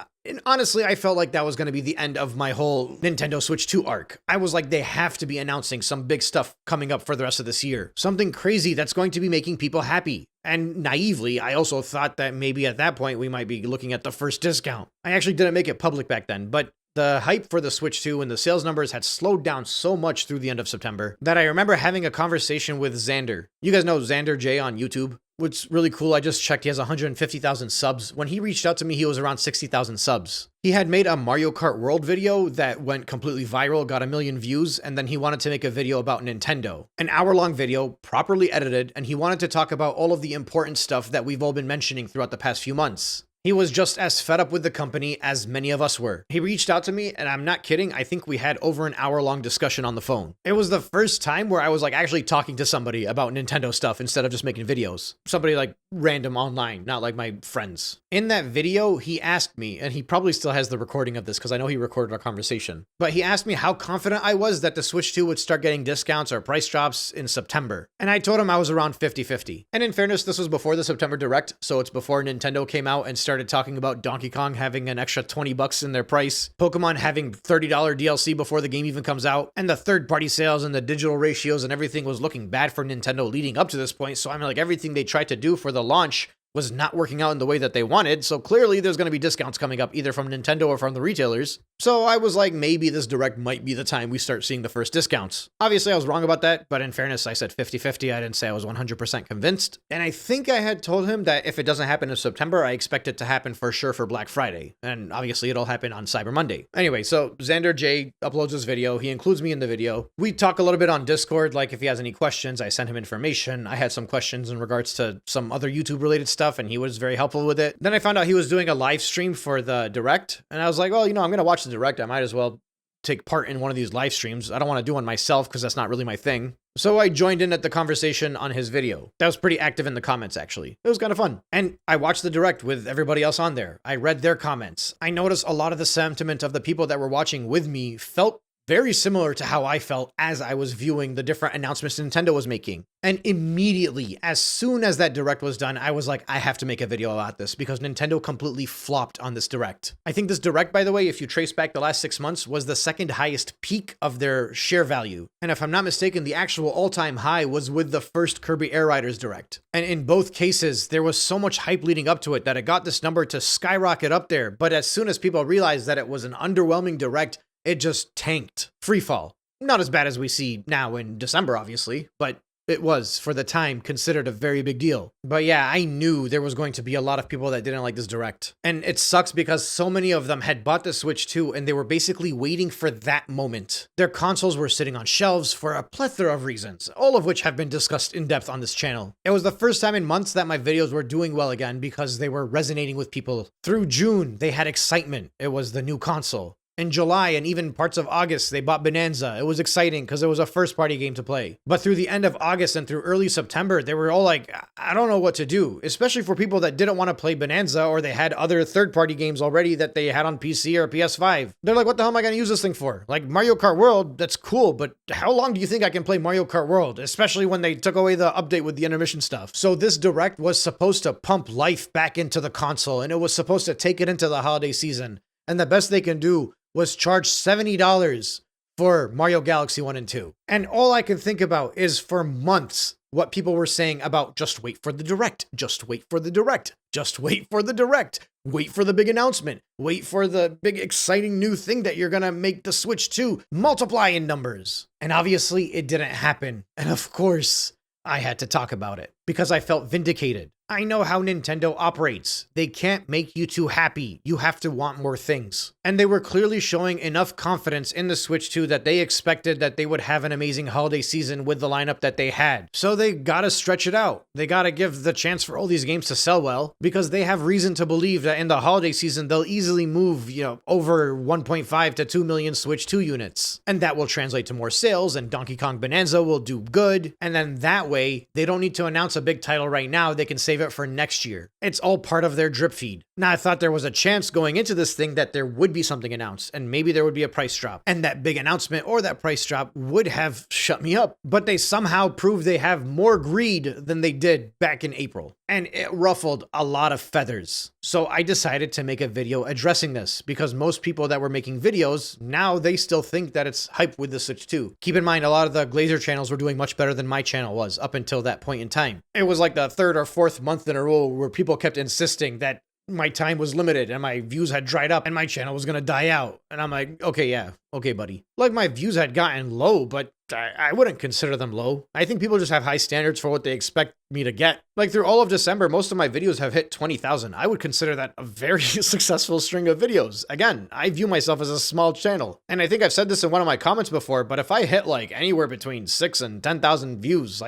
honestly, I felt like that was going to be the end of my whole Nintendo Switch 2 arc. I was like, they have to be announcing some big stuff coming up for the rest of this year. Something crazy that's going to be making people happy. And naively, I also thought that maybe at that point we might be looking at the first discount. I actually didn't make it public back then, but the hype for the Switch 2 and the sales numbers had slowed down so much through the end of September that I remember having a conversation with Xander. You guys know Xander J on YouTube? What's really cool, I just checked, he has 150,000 subs. When he reached out to me, he was around 60,000 subs. He had made a Mario Kart World video that went completely viral, got 1 million views, and then he wanted to make a video about Nintendo. An hour-long video, properly edited, and he wanted to talk about all of the important stuff that we've all been mentioning throughout the past few months. He was just as fed up with the company as many of us were. He reached out to me, and I'm not kidding, I think we had over an hour-long discussion on the phone. It was the first time where I was like actually talking to somebody about Nintendo stuff instead of just making videos. Somebody like random online, not like my friends. In that video, he asked me, and he probably still has the recording of this because I know he recorded our conversation, but he asked me how confident I was that the Switch 2 would start getting discounts or price drops in September. And I told him I was around 50-50. And in fairness, this was before the September Direct, so it's before Nintendo came out and started talking about Donkey Kong having an extra $20 in their price, Pokemon having $30 DLC before the game even comes out, and the third-party sales and the digital ratios and everything was looking bad for Nintendo leading up to this point. So I mean, like everything they tried to do for the launch was not working out in the way that they wanted, so clearly there's going to be discounts coming up either from Nintendo or from the retailers. So I was like, maybe this Direct might be the time we start seeing the first discounts. Obviously I was wrong about that, but in fairness I said 50-50, I didn't say I was 100% convinced. And I think I had told him that if it doesn't happen in September, I expect it to happen for sure for Black Friday. And obviously it'll happen on Cyber Monday. Anyway, so Xander J uploads his video, he includes me in the video. We talk a little bit on Discord, like if he has any questions, I send him information. I had some questions in regards to some other YouTube related stuff, and he was very helpful with it. Then I found out he was doing a live stream for the Direct, and I was like, well, you know, I'm going to watch the Direct. I might as well take part in one of these live streams. I don't want to do one myself because that's not really my thing. So I joined in at the conversation on his video. That was pretty active in the comments, actually. It was kind of fun. And I watched the Direct with everybody else on there. I read their comments. I noticed a lot of the sentiment of the people that were watching with me felt very similar to how I felt as I was viewing the different announcements Nintendo was making. And immediately, as soon as that Direct was done, I was like, I have to make a video about this because Nintendo completely flopped on this Direct. I think this Direct, by the way, if you trace back the last 6 months, was the second highest peak of their share value. And if I'm not mistaken, the actual all-time high was with the first Kirby Air Riders Direct. And in both cases, there was so much hype leading up to it that it got this number to skyrocket up there. But as soon as people realized that it was an underwhelming Direct, it just tanked. Free fall. Not as bad as we see now in December, obviously, but it was, for the time, considered a very big deal. But yeah, I knew there was going to be a lot of people that didn't like this Direct. And it sucks because so many of them had bought the Switch 2 and they were basically waiting for that moment. Their consoles were sitting on shelves for a plethora of reasons, all of which have been discussed in depth on this channel. It was the first time in months that my videos were doing well again because they were resonating with people. Through June, they had excitement. It was the new console. In July and even parts of August, they bought Bonanza. It was exciting because it was a first-party game to play. But through the end of August and through early September, they were all like, I don't know what to do, especially for people that didn't want to play Bonanza or they had other third-party games already that they had on PC or PS5. They're like, what the hell am I going to use this thing for? Like Mario Kart World, that's cool, but how long do you think I can play Mario Kart World? Especially when they took away the update with the intermission stuff. So this Direct was supposed to pump life back into the console, and it was supposed to take it into the holiday season. And the best they can do was charge $70 for Mario Galaxy 1 and 2. And all I can think about is for months what people were saying about just wait for the direct, just wait for the direct, just wait for the direct, wait for the big announcement, wait for the big exciting new thing that you're gonna make the Switch 2 multiply in numbers. And obviously it didn't happen. And of course, I had to talk about it because I felt vindicated. I know how Nintendo operates. They can't make you too happy. You have to want more things. And they were clearly showing enough confidence in the Switch 2 that they expected that they would have an amazing holiday season with the lineup that they had. So they gotta stretch it out. They gotta give the chance for all these games to sell well because they have reason to believe that in the holiday season, they'll easily move, over 1.5 to 2 million Switch 2 units. And that will translate to more sales and Donkey Kong Bonanza will do good. And then that way, they don't need to announce a big title right now. They can save it for next year. It's all part of their drip feed. Now, I thought there was a chance going into this thing that there would be something announced and maybe there would be a price drop. And that big announcement or that price drop would have shut me up. But they somehow proved they have more greed than they did back in April. And it ruffled a lot of feathers. So I decided to make a video addressing this because most people that were making videos, now they still think that it's hype with the Switch 2. Keep in mind, a lot of the GLAZER channels were doing much better than my channel was up until that point in time. It was like the third or fourth month in a row where people kept insisting that my time was limited and my views had dried up and my channel was gonna die out. And I'm like, okay, yeah, okay, buddy. Like my views had gotten low, but I wouldn't consider them low. I think people just have high standards for what they expect me to get. Like through all of December, most of my videos have hit 20,000. I would consider that a very successful string of videos. Again, I view myself as a small channel. And I think I've said this in one of my comments before, but if I hit like anywhere between 6 and 10,000 views,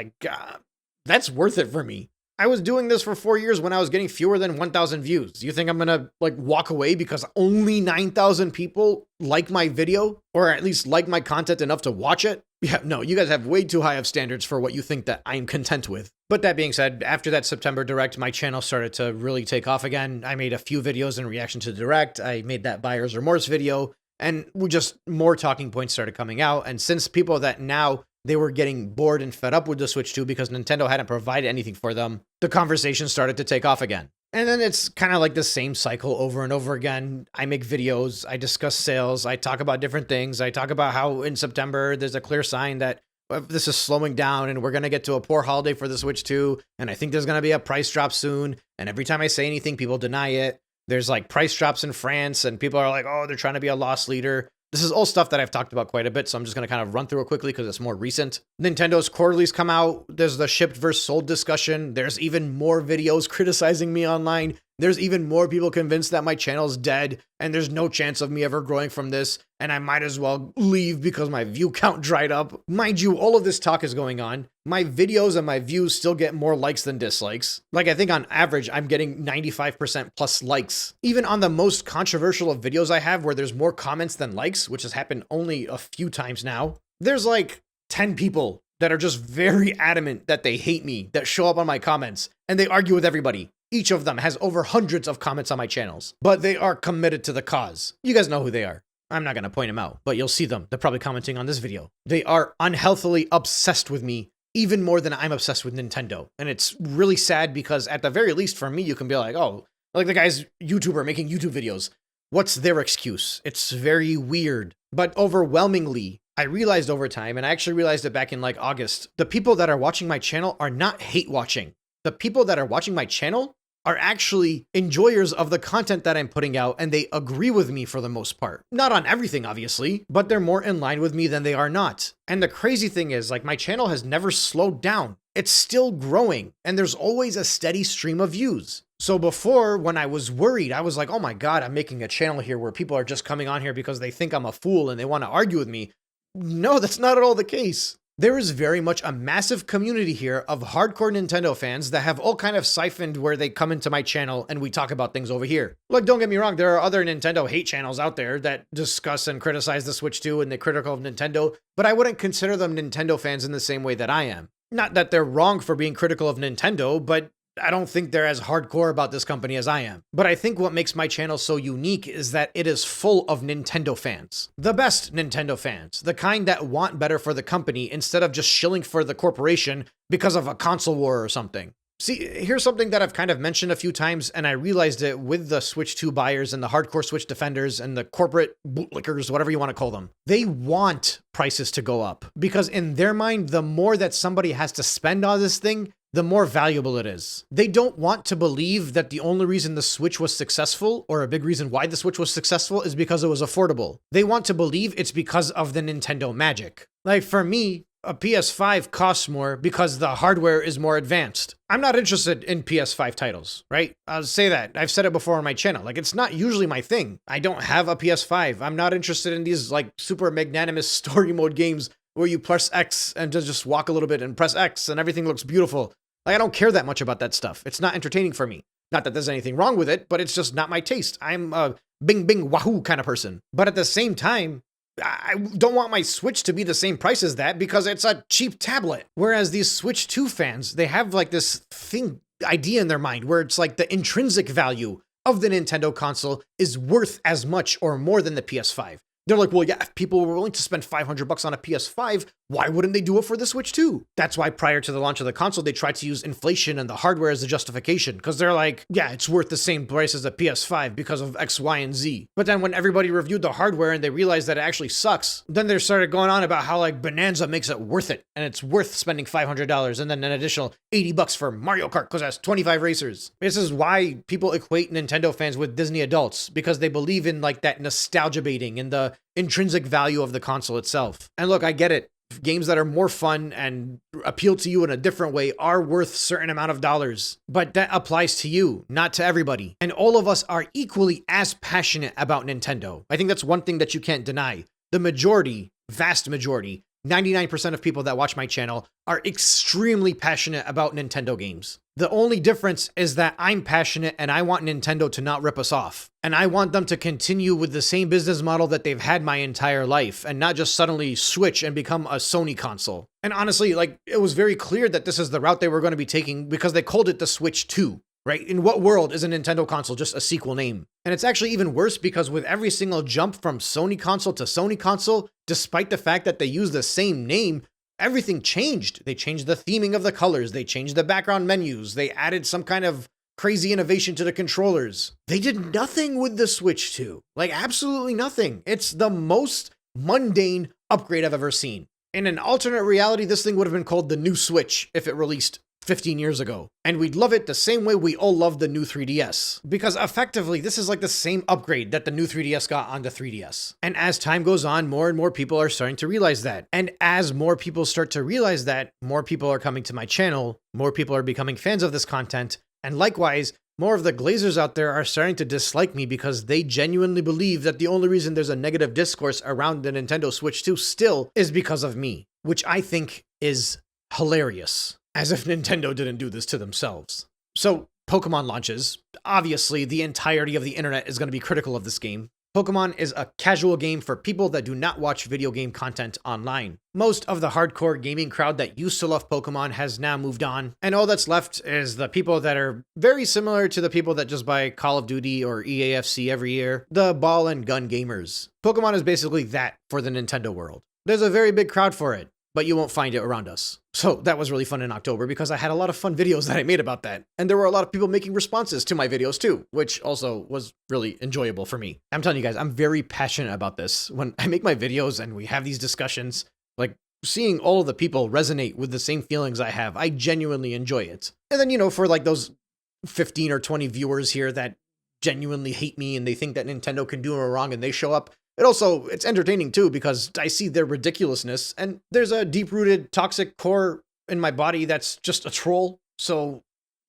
that's worth it for me. I was doing this for 4 years when I was getting fewer than 1,000 views. You think I'm gonna walk away because only 9,000 people like my video or at least like my content enough to watch it? Yeah, no, you guys have way too high of standards for what you think that I'm content with. But that being said, after that September Direct, my channel started to really take off again. I made a few videos in reaction to the Direct. I made that buyer's remorse video and more talking points started coming out. And since people that now they were getting bored and fed up with the Switch 2 because Nintendo hadn't provided anything for them, the conversation started to take off again. And then it's kind of like the same cycle over and over again. I make videos, I discuss sales, I talk about different things. I talk about how in September, there's a clear sign that this is slowing down and we're going to get to a poor holiday for the Switch 2. And I think there's going to be a price drop soon. And every time I say anything, people deny it. There's price drops in France and people are like, oh, they're trying to be a loss leader. This is all stuff that I've talked about quite a bit, so I'm just going to kind of run through it quickly because it's more recent. Nintendo's quarterlies come out. There's the shipped versus sold discussion. There's even more videos criticizing me online. There's even more people convinced that my channel's dead and there's no chance of me ever growing from this and I might as well leave because my view count dried up. Mind you, all of this talk is going on. My videos and my views still get more likes than dislikes. I think on average, I'm getting 95% plus likes. Even on the most controversial of videos I have where there's more comments than likes, which has happened only a few times now, there's 10 people that are just very adamant that they hate me, that show up on my comments, and they argue with everybody. Each of them has over hundreds of comments on my channels, but they are committed to the cause. You guys know who they are. I'm not going to point them out, but you'll see them. They're probably commenting on this video. They are unhealthily obsessed with me, even more than I'm obsessed with Nintendo. And it's really sad because at the very least for me, you can be like, oh, the guy's YouTuber making YouTube videos. What's their excuse? It's very weird. But overwhelmingly, I realized over time, and I actually realized it back in August, the people that are watching my channel are not hate watching. The people that are watching my channel are actually enjoyers of the content that I'm putting out, and they agree with me for the most part. Not on everything, obviously, but they're more in line with me than they are not. And the crazy thing is, my channel has never slowed down. It's still growing, and there's always a steady stream of views. So before, when I was worried, I was like, oh my God, I'm making a channel here where people are just coming on here because they think I'm a fool and they want to argue with me. No, that's not at all the case. There is very much a massive community here of hardcore Nintendo fans that have all kind of siphoned where they come into my channel and we talk about things over here. Don't get me wrong, there are other Nintendo hate channels out there that discuss and criticize the Switch 2 and they're critical of Nintendo, but I wouldn't consider them Nintendo fans in the same way that I am. Not that they're wrong for being critical of Nintendo, but I don't think they're as hardcore about this company as I am. But I think what makes my channel so unique is that it is full of Nintendo fans. The best Nintendo fans. The kind that want better for the company instead of just shilling for the corporation because of a console war or something. See, here's something that I've kind of mentioned a few times, and I realized it with the Switch 2 buyers and the hardcore Switch defenders and the corporate bootlickers, whatever you want to call them. They want prices to go up because in their mind, the more that somebody has to spend on this thing, the more valuable it is. They don't want to believe that the only reason the Switch was successful, or a big reason why the Switch was successful, is because it was affordable. They want to believe it's because of the Nintendo magic. Like for me, a PS5 costs more because the hardware is more advanced. I'm not interested in PS5 titles, right? I'll say that. I've said it before on my channel. Like, it's not usually my thing. I don't have a PS5. I'm not interested in these, like, super magnanimous story mode games where you press X and just walk a little bit and press X and everything looks beautiful. Like, I don't care that much about that stuff. It's not entertaining for me. Not that there's anything wrong with it, but it's just not my taste. I'm a bing bing wahoo kind of person. But at the same time, I don't want my Switch to be the same price as that because it's a cheap tablet. Whereas these Switch 2 fans, they have like this idea in their mind where it's like the intrinsic value of the Nintendo console is worth as much or more than the PS5. They're like, well, yeah, if people were willing to spend $500 on a PS5, why wouldn't they do it for the Switch 2? That's why prior to the launch of the console, they tried to use inflation and the hardware as a justification, because they're like, yeah, it's worth the same price as a PS5 because of X, Y, and Z. But then when everybody reviewed the hardware and they realized that it actually sucks, then they started going on about how like Bonanza makes it worth it, and it's worth spending $500 and then an additional $80 for Mario Kart because it has 25 racers. This is why people equate Nintendo fans with Disney adults, because they believe in like that nostalgia baiting and the intrinsic value of the console itself. And look, I get it. Games that are more fun and appeal to you in a different way are worth a certain amount of dollars, but that applies to you, not to everybody. And all of us are equally as passionate about Nintendo. I think that's one thing that you can't deny. The majority, vast majority, 99% of people that watch my channel are extremely passionate about Nintendo games. The only difference is that I'm passionate and I want Nintendo to not rip us off. And I want them to continue with the same business model that they've had my entire life and not just suddenly switch and become a Sony console. And honestly, like, it was very clear that this is the route they were going to be taking because they called it the Switch 2. Right? In what world is a Nintendo console just a sequel name? And it's actually even worse because with every single jump from Sony console to Sony console, despite the fact that they use the same name, everything changed. They changed the theming of the colors. They changed the background menus. They added some kind of crazy innovation to the controllers. They did nothing with the Switch 2. Like, absolutely nothing. It's the most mundane upgrade I've ever seen. In an alternate reality, this thing would have been called the new Switch if it released 15 years ago. And we'd love it the same way we all love the new 3DS. Because effectively, this is like the same upgrade that the new 3DS got on the 3DS. And as time goes on, more and more people are starting to realize that. And as more people start to realize that, more people are coming to my channel, more people are becoming fans of this content, and likewise, more of the glazers out there are starting to dislike me because they genuinely believe that the only reason there's a negative discourse around the Nintendo Switch 2 still is because of me, which I think is hilarious. As if Nintendo didn't do this to themselves. So, Pokemon launches. Obviously, the entirety of the internet is going to be critical of this game. Pokemon is a casual game for people that do not watch video game content online. Most of the hardcore gaming crowd that used to love Pokemon has now moved on, and all that's left is the people that are very similar to the people that just buy Call of Duty or EAFC every year, the ball and gun gamers. Pokemon is basically that for the Nintendo world. There's a very big crowd for it, but you won't find it around us. So that was really fun in October because I had a lot of fun videos that I made about that. And there were a lot of people making responses to my videos too, which also was really enjoyable for me. I'm telling you guys, I'm very passionate about this. When I make my videos and we have these discussions, like seeing all of the people resonate with the same feelings I have, I genuinely enjoy it. And then, you know, for like those 15 or 20 viewers here that genuinely hate me and they think that Nintendo can do no wrong and they show up, it's entertaining too because I see their ridiculousness and there's a deep-rooted toxic core in my body that's just a troll. So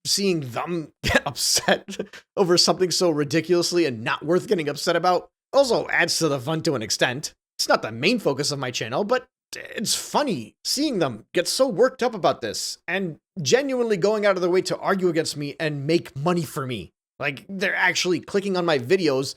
seeing them get upset over something so ridiculously and not worth getting upset about also adds to the fun to an extent. It's not the main focus of my channel, but it's funny seeing them get so worked up about this and genuinely going out of their way to argue against me and make money for me. Like, they're actually clicking on my videos,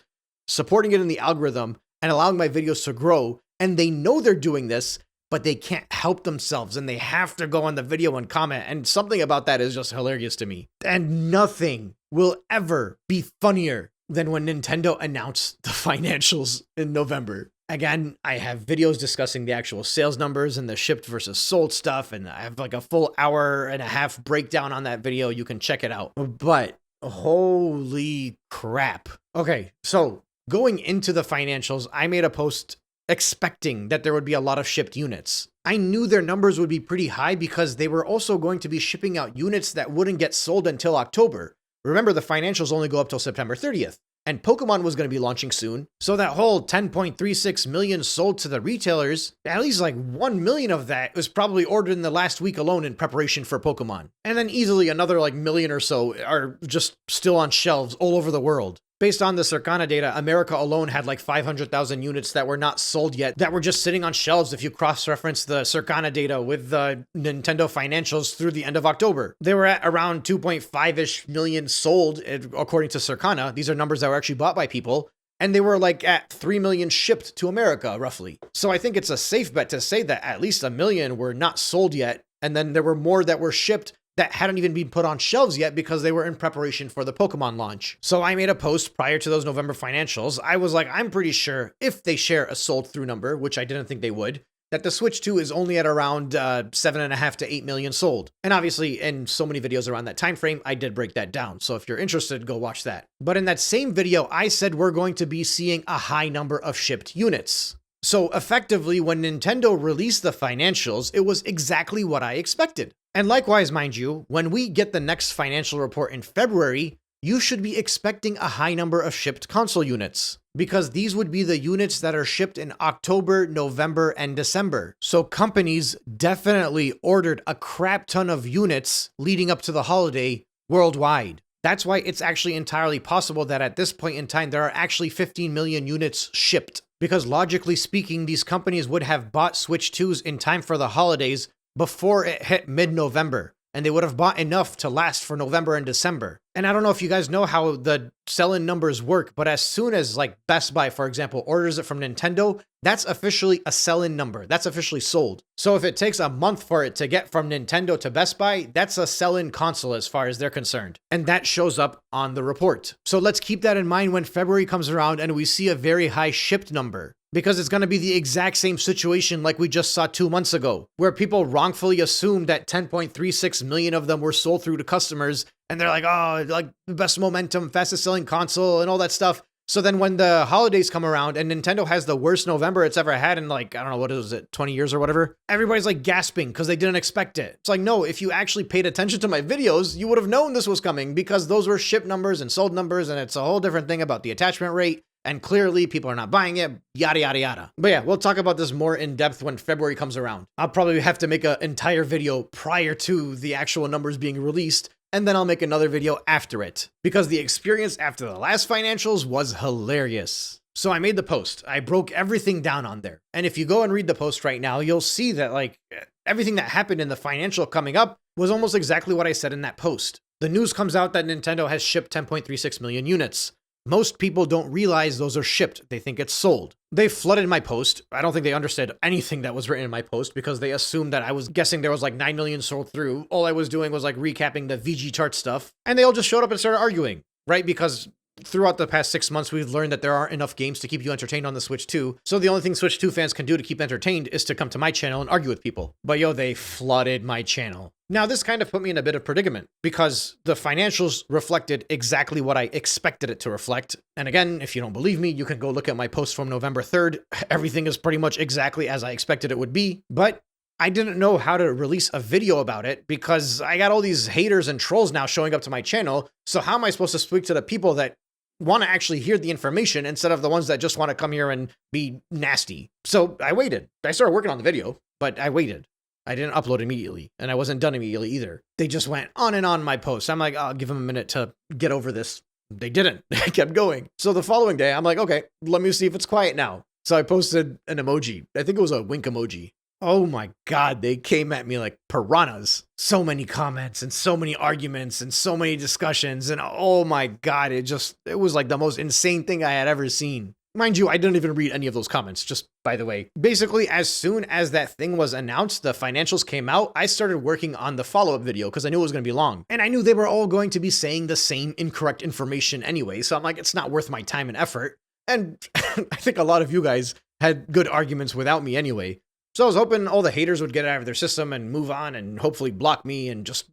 supporting it in the algorithm, and allowing my videos to grow, and they know they're doing this, but they can't help themselves, and they have to go on the video and comment, and something about that is just hilarious to me. And nothing will ever be funnier than when Nintendo announced the financials in November. Again, I have videos discussing the actual sales numbers and the shipped versus sold stuff, and I have like a full hour and a half breakdown on that video. You can check it out. But holy crap. Okay, so going into the financials, I made a post expecting that there would be a lot of shipped units. I knew their numbers would be pretty high because they were also going to be shipping out units that wouldn't get sold until October. Remember, the financials only go up till September 30th. And Pokemon was going to be launching soon. So that whole 10.36 million sold to the retailers, at least like 1 million of that was probably ordered in the last week alone in preparation for Pokemon. And then easily another like million or so are just still on shelves all over the world. Based on the Circana data, America alone had like 500,000 units that were not sold yet, that were just sitting on shelves if you cross-reference the Circana data with the Nintendo financials through the end of October. They were at around 2.5-ish million sold, according to Circana. These are numbers that were actually bought by people. And they were like at 3 million shipped to America, roughly. So I think it's a safe bet to say that at least 1 million were not sold yet. And then there were more that were shipped that hadn't even been put on shelves yet because they were in preparation for the Pokemon launch. So I made a post prior to those November financials. I was like, I'm pretty sure if they share a sold through number, which I didn't think they would, that the Switch 2 is only at around 7.5 to 8 million sold. And obviously, in so many videos around that time frame, I did break that down. So if you're interested, go watch that. But in that same video, I said we're going to be seeing a high number of shipped units. So effectively, when Nintendo released the financials, it was exactly what I expected. And likewise, mind you, when we get the next financial report in February, you should be expecting a high number of shipped console units, because these would be the units that are shipped in October, November, and December. So companies definitely ordered a crap ton of units leading up to the holiday worldwide. That's why it's actually entirely possible that at this point in time, there are actually 15 million units shipped. Because logically speaking, these companies would have bought Switch 2s in time for the holidays before it hit mid-November. And they would have bought enough to last for November and December. And I don't know if you guys know how the sell-in numbers work, but as soon as like Best Buy, for example, orders it from Nintendo, that's officially a sell-in number. That's officially sold. So if it takes a month for it to get from Nintendo to Best Buy, that's a sell-in console as far as they're concerned. And that shows up on the report. So let's keep that in mind when February comes around and we see a very high shipped number. Because it's going to be the exact same situation like we just saw 2 months ago, where people wrongfully assumed that 10.36 million of them were sold through to customers, and they're like, oh, like the best momentum, fastest selling console, and all that stuff. So then when the holidays come around and Nintendo has the worst November it's ever had in like, I don't know, what is it, 20 years or whatever, everybody's like gasping because they didn't expect it. It's like, no, if you actually paid attention to my videos, you would have known this was coming because those were shipped numbers and sold numbers, and it's a whole different thing about the attachment rate. And clearly people are not buying it, yada, yada, yada. But yeah, we'll talk about this more in depth when February comes around. I'll probably have to make an entire video prior to the actual numbers being released, and then I'll make another video after it, because the experience after the last financials was hilarious. So I made the post. I broke everything down on there. And if you go and read the post right now, you'll see that like everything that happened in the financial coming up was almost exactly what I said in that post. The news comes out that Nintendo has shipped 10.36 million units. Most people don't realize those are shipped. They think it's sold. They flooded my post. I don't think they understood anything that was written in my post because they assumed that I was guessing there was like 9 million sold through. All I was doing was like recapping the VG chart stuff. And they all just showed up and started arguing, right? Because throughout the past 6 months, we've learned that there aren't enough games to keep you entertained on the Switch 2. So the only thing Switch 2 fans can do to keep entertained is to come to my channel and argue with people. But yo, they flooded my channel. Now, this kind of put me in a bit of predicament because the financials reflected exactly what I expected it to reflect. And again, if you don't believe me, you can go look at my post from November 3rd. Everything is pretty much exactly as I expected it would be. But I didn't know how to release a video about it because I got all these haters and trolls now showing up to my channel. So how am I supposed to speak to the people that want to actually hear the information instead of the ones that just want to come here and be nasty? So I waited. I started working on the video, but I waited. I didn't upload immediately, and I wasn't done immediately either. They just went on and on my posts. I'm like, I'll give them a minute to get over this. They didn't. They kept going. So the following day, I'm like, okay, let me see if it's quiet now. So I posted an emoji. I think it was a wink emoji. Oh my God, they came at me like piranhas. So many comments and so many arguments and so many discussions. And oh my God, it was like the most insane thing I had ever seen. Mind you, I didn't even read any of those comments, just by the way. Basically, as soon as that thing was announced, the financials came out, I started working on the follow-up video because I knew it was going to be long. And I knew they were all going to be saying the same incorrect information anyway, so I'm like, it's not worth my time and effort. And I think a lot of you guys had good arguments without me anyway. So I was hoping all the haters would get out of their system and move on and hopefully block me and just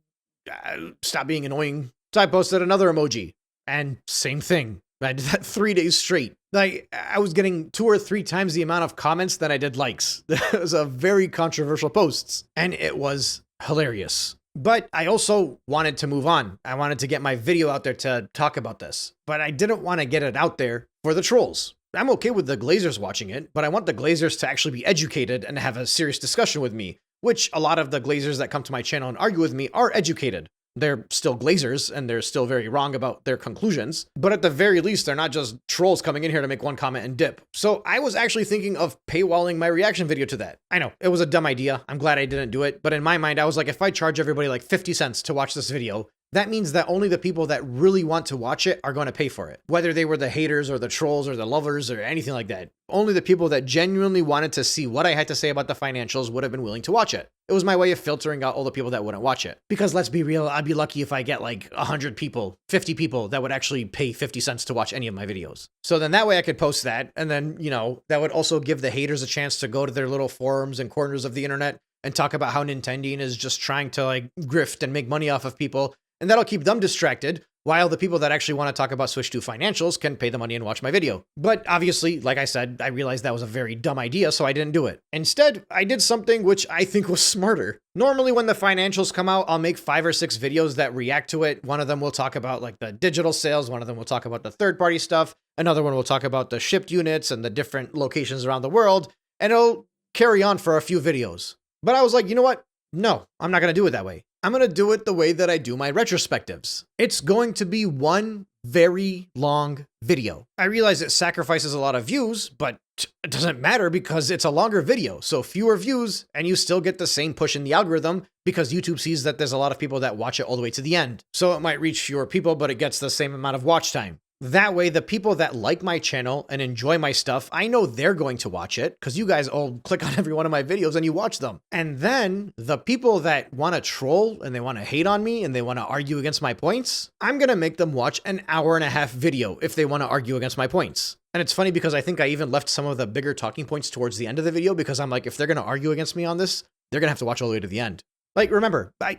stop being annoying. So I posted another emoji, and same thing. I did that 3 days straight. Like, I was getting 2 or 3 times the amount of comments than I did likes. It was a very controversial posts, and it was hilarious. But I also wanted to move on. I wanted to get my video out there to talk about this, but I didn't want to get it out there for the trolls. I'm okay with the Glazers watching it, but I want the Glazers to actually be educated and have a serious discussion with me, which a lot of the Glazers that come to my channel and argue with me are educated. They're still Glazers, and they're still very wrong about their conclusions, but at the very least, they're not just trolls coming in here to make one comment and dip. So I was actually thinking of paywalling my reaction video to that. I know, it was a dumb idea. I'm glad I didn't do it, but in my mind, I was like, if I charge everybody like 50 cents to watch this video, that means that only the people that really want to watch it are going to pay for it. Whether they were the haters or the trolls or the lovers or anything like that. Only the people that genuinely wanted to see what I had to say about the financials would have been willing to watch it. It was my way of filtering out all the people that wouldn't watch it. Because let's be real, I'd be lucky if I get like 100 people, 50 people that would actually pay 50 cents to watch any of my videos. So then that way I could post that. And then, you know, that would also give the haters a chance to go to their little forums and corners of the internet and talk about how NintenDeen is just trying to like grift and make money off of people. And that'll keep them distracted, while the people that actually want to talk about Switch 2 financials can pay the money and watch my video. But obviously, like I said, I realized that was a very dumb idea, so I didn't do it. Instead, I did something which I think was smarter. Normally, when the financials come out, I'll make 5 or 6 videos that react to it. One of them will talk about like the digital sales, one of them will talk about the third-party stuff, another one will talk about the shipped units and the different locations around the world, and it'll carry on for a few videos. But I was like, you know what? No, I'm not going to do it that way. I'm going to do it the way that I do my retrospectives. It's going to be one very long video. I realize it sacrifices a lot of views, but it doesn't matter because it's a longer video. So fewer views and you still get the same push in the algorithm because YouTube sees that there's a lot of people that watch it all the way to the end. So it might reach fewer people, but it gets the same amount of watch time. That way, the people that like my channel and enjoy my stuff, I know they're going to watch it because you guys all click on every one of my videos and you watch them. And then the people that want to troll and they want to hate on me and they want to argue against my points, I'm going to make them watch an 1.5-hour video if they want to argue against my points. And it's funny because I think I even left some of the bigger talking points towards the end of the video because I'm like, if they're going to argue against me on this, they're going to have to watch all the way to the end. Like, remember, I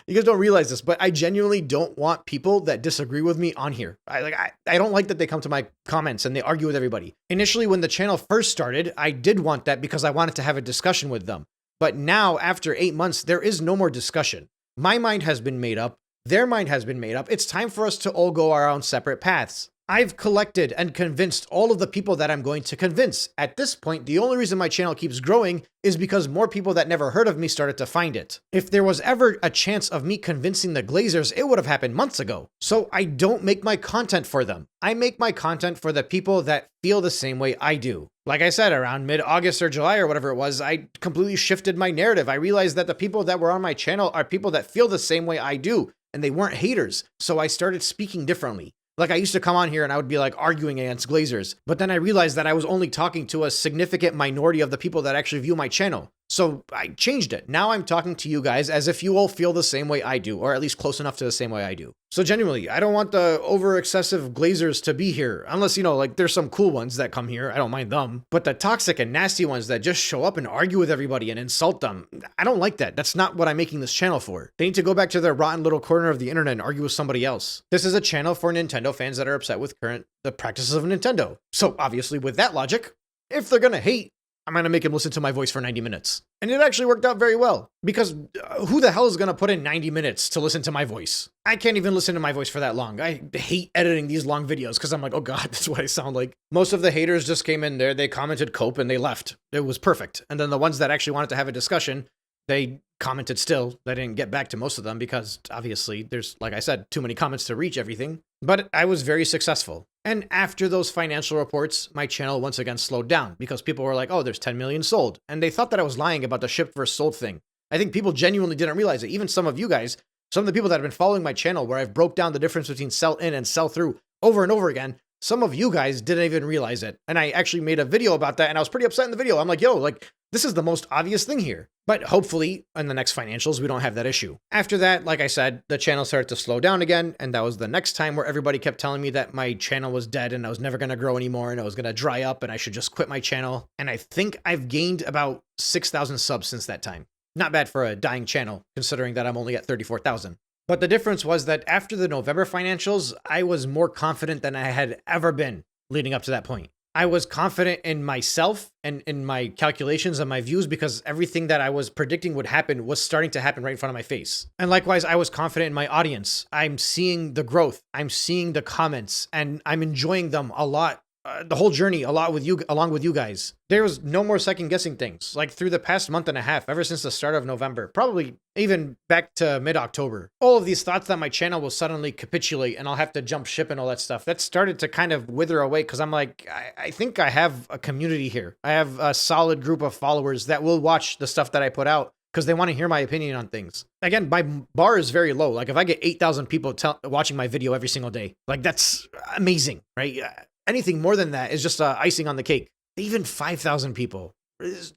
you guys don't realize this, but I genuinely don't want people that disagree with me on here. I don't like that they come to my comments and they argue with everybody. Initially, when the channel first started, I did want that because I wanted to have a discussion with them. But now, after 8 months, there is no more discussion. My mind has been made up. Their mind has been made up. It's time for us to all go our own separate paths. I've collected and convinced all of the people that I'm going to convince. At this point, the only reason my channel keeps growing is because more people that never heard of me started to find it. If there was ever a chance of me convincing the Glazers, it would have happened months ago. So I don't make my content for them. I make my content for the people that feel the same way I do. Like I said, around mid-August or July or whatever it was, I completely shifted my narrative. I realized that the people that were on my channel are people that feel the same way I do, and they weren't haters. So I started speaking differently. Like, I used to come on here and I would be like arguing against Glazers, but then I realized that I was only talking to a significant minority of the people that actually view my channel. So I changed it. Now I'm talking to you guys as if you all feel the same way I do, or at least close enough to the same way I do. So genuinely, I don't want the over excessive Glazers to be here, unless, you know, like there's some cool ones that come here. I don't mind them, but the toxic and nasty ones that just show up and argue with everybody and insult them, I don't like that. That's not what I'm making this channel for. They need to go back to their rotten little corner of the internet and argue with somebody else. This is a channel for Nintendo fans that are upset with the practices of Nintendo. So obviously with that logic, if they're gonna hate, I'm going to make him listen to my voice for 90 minutes. And it actually worked out very well, because who the hell is going to put in 90 minutes to listen to my voice? I can't even listen to my voice for that long. I hate editing these long videos because I'm like, oh God, that's what I sound like. Most of the haters just came in there, they commented cope and they left. It was perfect. And then the ones that actually wanted to have a discussion, they commented still. They didn't get back to most of them because obviously there's, like I said, too many comments to reach everything. But I was very successful. And after those financial reports, my channel once again slowed down because people were like, oh, there's 10 million sold. And they thought that I was lying about the shipped versus sold thing. I think people genuinely didn't realize it. Even some of you guys, some of the people that have been following my channel where I've broke down the difference between sell in and sell through over and over again, Some of you guys didn't even realize it. And I actually made a video about that, and I was pretty upset in the video. I'm like, yo, like, this is the most obvious thing here. But hopefully, in the next financials, we don't have that issue. After that, like I said, the channel started to slow down again, and that was the next time where everybody kept telling me that my channel was dead and I was never going to grow anymore and I was going to dry up and I should just quit my channel. And I think I've gained about 6,000 subs since that time. Not bad for a dying channel, considering that I'm only at 34,000. But the difference was that after the November financials, I was more confident than I had ever been leading up to that point. I was confident in myself and in my calculations and my views because everything that I was predicting would happen was starting to happen right in front of my face. And likewise, I was confident in my audience. I'm seeing the growth. I'm seeing the comments, and I'm enjoying them a lot. The whole journey along with you guys. There was no more second guessing things. Like through the past month and a half, ever since the start of November, probably even back to mid-October, all of these thoughts that my channel will suddenly capitulate and I'll have to jump ship and all that stuff, that started to kind of wither away because I'm like, I think I have a community here. I have a solid group of followers that will watch the stuff that I put out because they want to hear my opinion on things. Again, my bar is very low. Like if I get 8,000 people watching my video every single day, like that's amazing, right? Anything more than that is just icing on the cake. Even 5,000 people,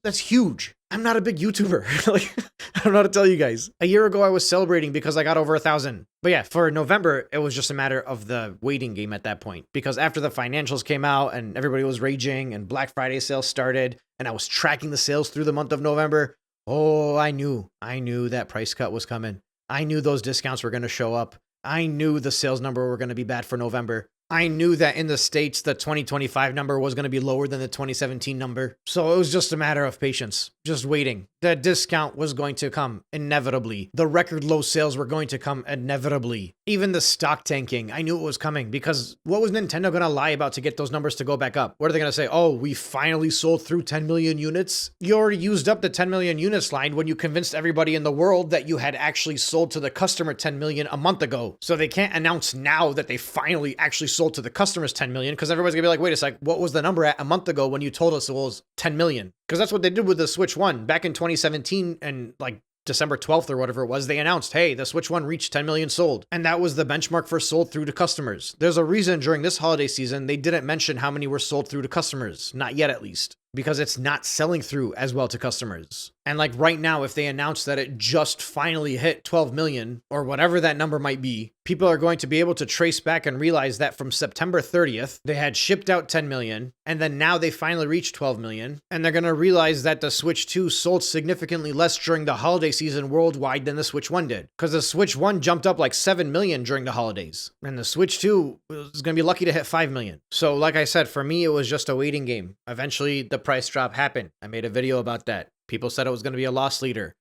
that's huge. I'm not a big YouTuber. Like, I don't know how to tell you guys. A year ago, I was celebrating because I got over 1,000. But yeah, for November, it was just a matter of the waiting game at that point. Because after the financials came out and everybody was raging and Black Friday sales started, and I was tracking the sales through the month of November, oh, I knew that price cut was coming. I knew those discounts were going to show up. I knew the sales number were going to be bad for November. I knew that in the States, the 2025 number was going to be lower than the 2017 number. So it was just a matter of patience, just waiting. The discount was going to come inevitably. The record low sales were going to come inevitably. Even the stock tanking, I knew it was coming because what was Nintendo going to lie about to get those numbers to go back up? What are they going to say? Oh, we finally sold through 10 million units? You already used up the 10 million units line when you convinced everybody in the world that you had actually sold to the customer 10 million a month ago. So they can't announce now that they finally actually sold to the customers 10 million because everybody's gonna be like, wait a sec, what was the number at a month ago when you told us it was 10 million? Because that's what they did with the Switch 1 back in 2017 and like December 12th or whatever it was, they announced, hey, the Switch 1 reached 10 million sold. And that was the benchmark for sold through to customers. There's a reason during this holiday season, they didn't mention how many were sold through to customers. Not yet, at least. Because it's not selling through as well to customers. And like right now, if they announce that it just finally hit 12 million or whatever that number might be, people are going to be able to trace back and realize that from September 30th, they had shipped out 10 million and then now they finally reached 12 million. And they're going to realize that the Switch 2 sold significantly less during the holiday season worldwide than the Switch 1 did. Because the Switch 1 jumped up like 7 million during the holidays. And the Switch 2 is going to be lucky to hit 5 million. So like I said, for me, it was just a waiting game. Eventually, the price drop happened. I made a video about that. People said it was going to be a loss leader.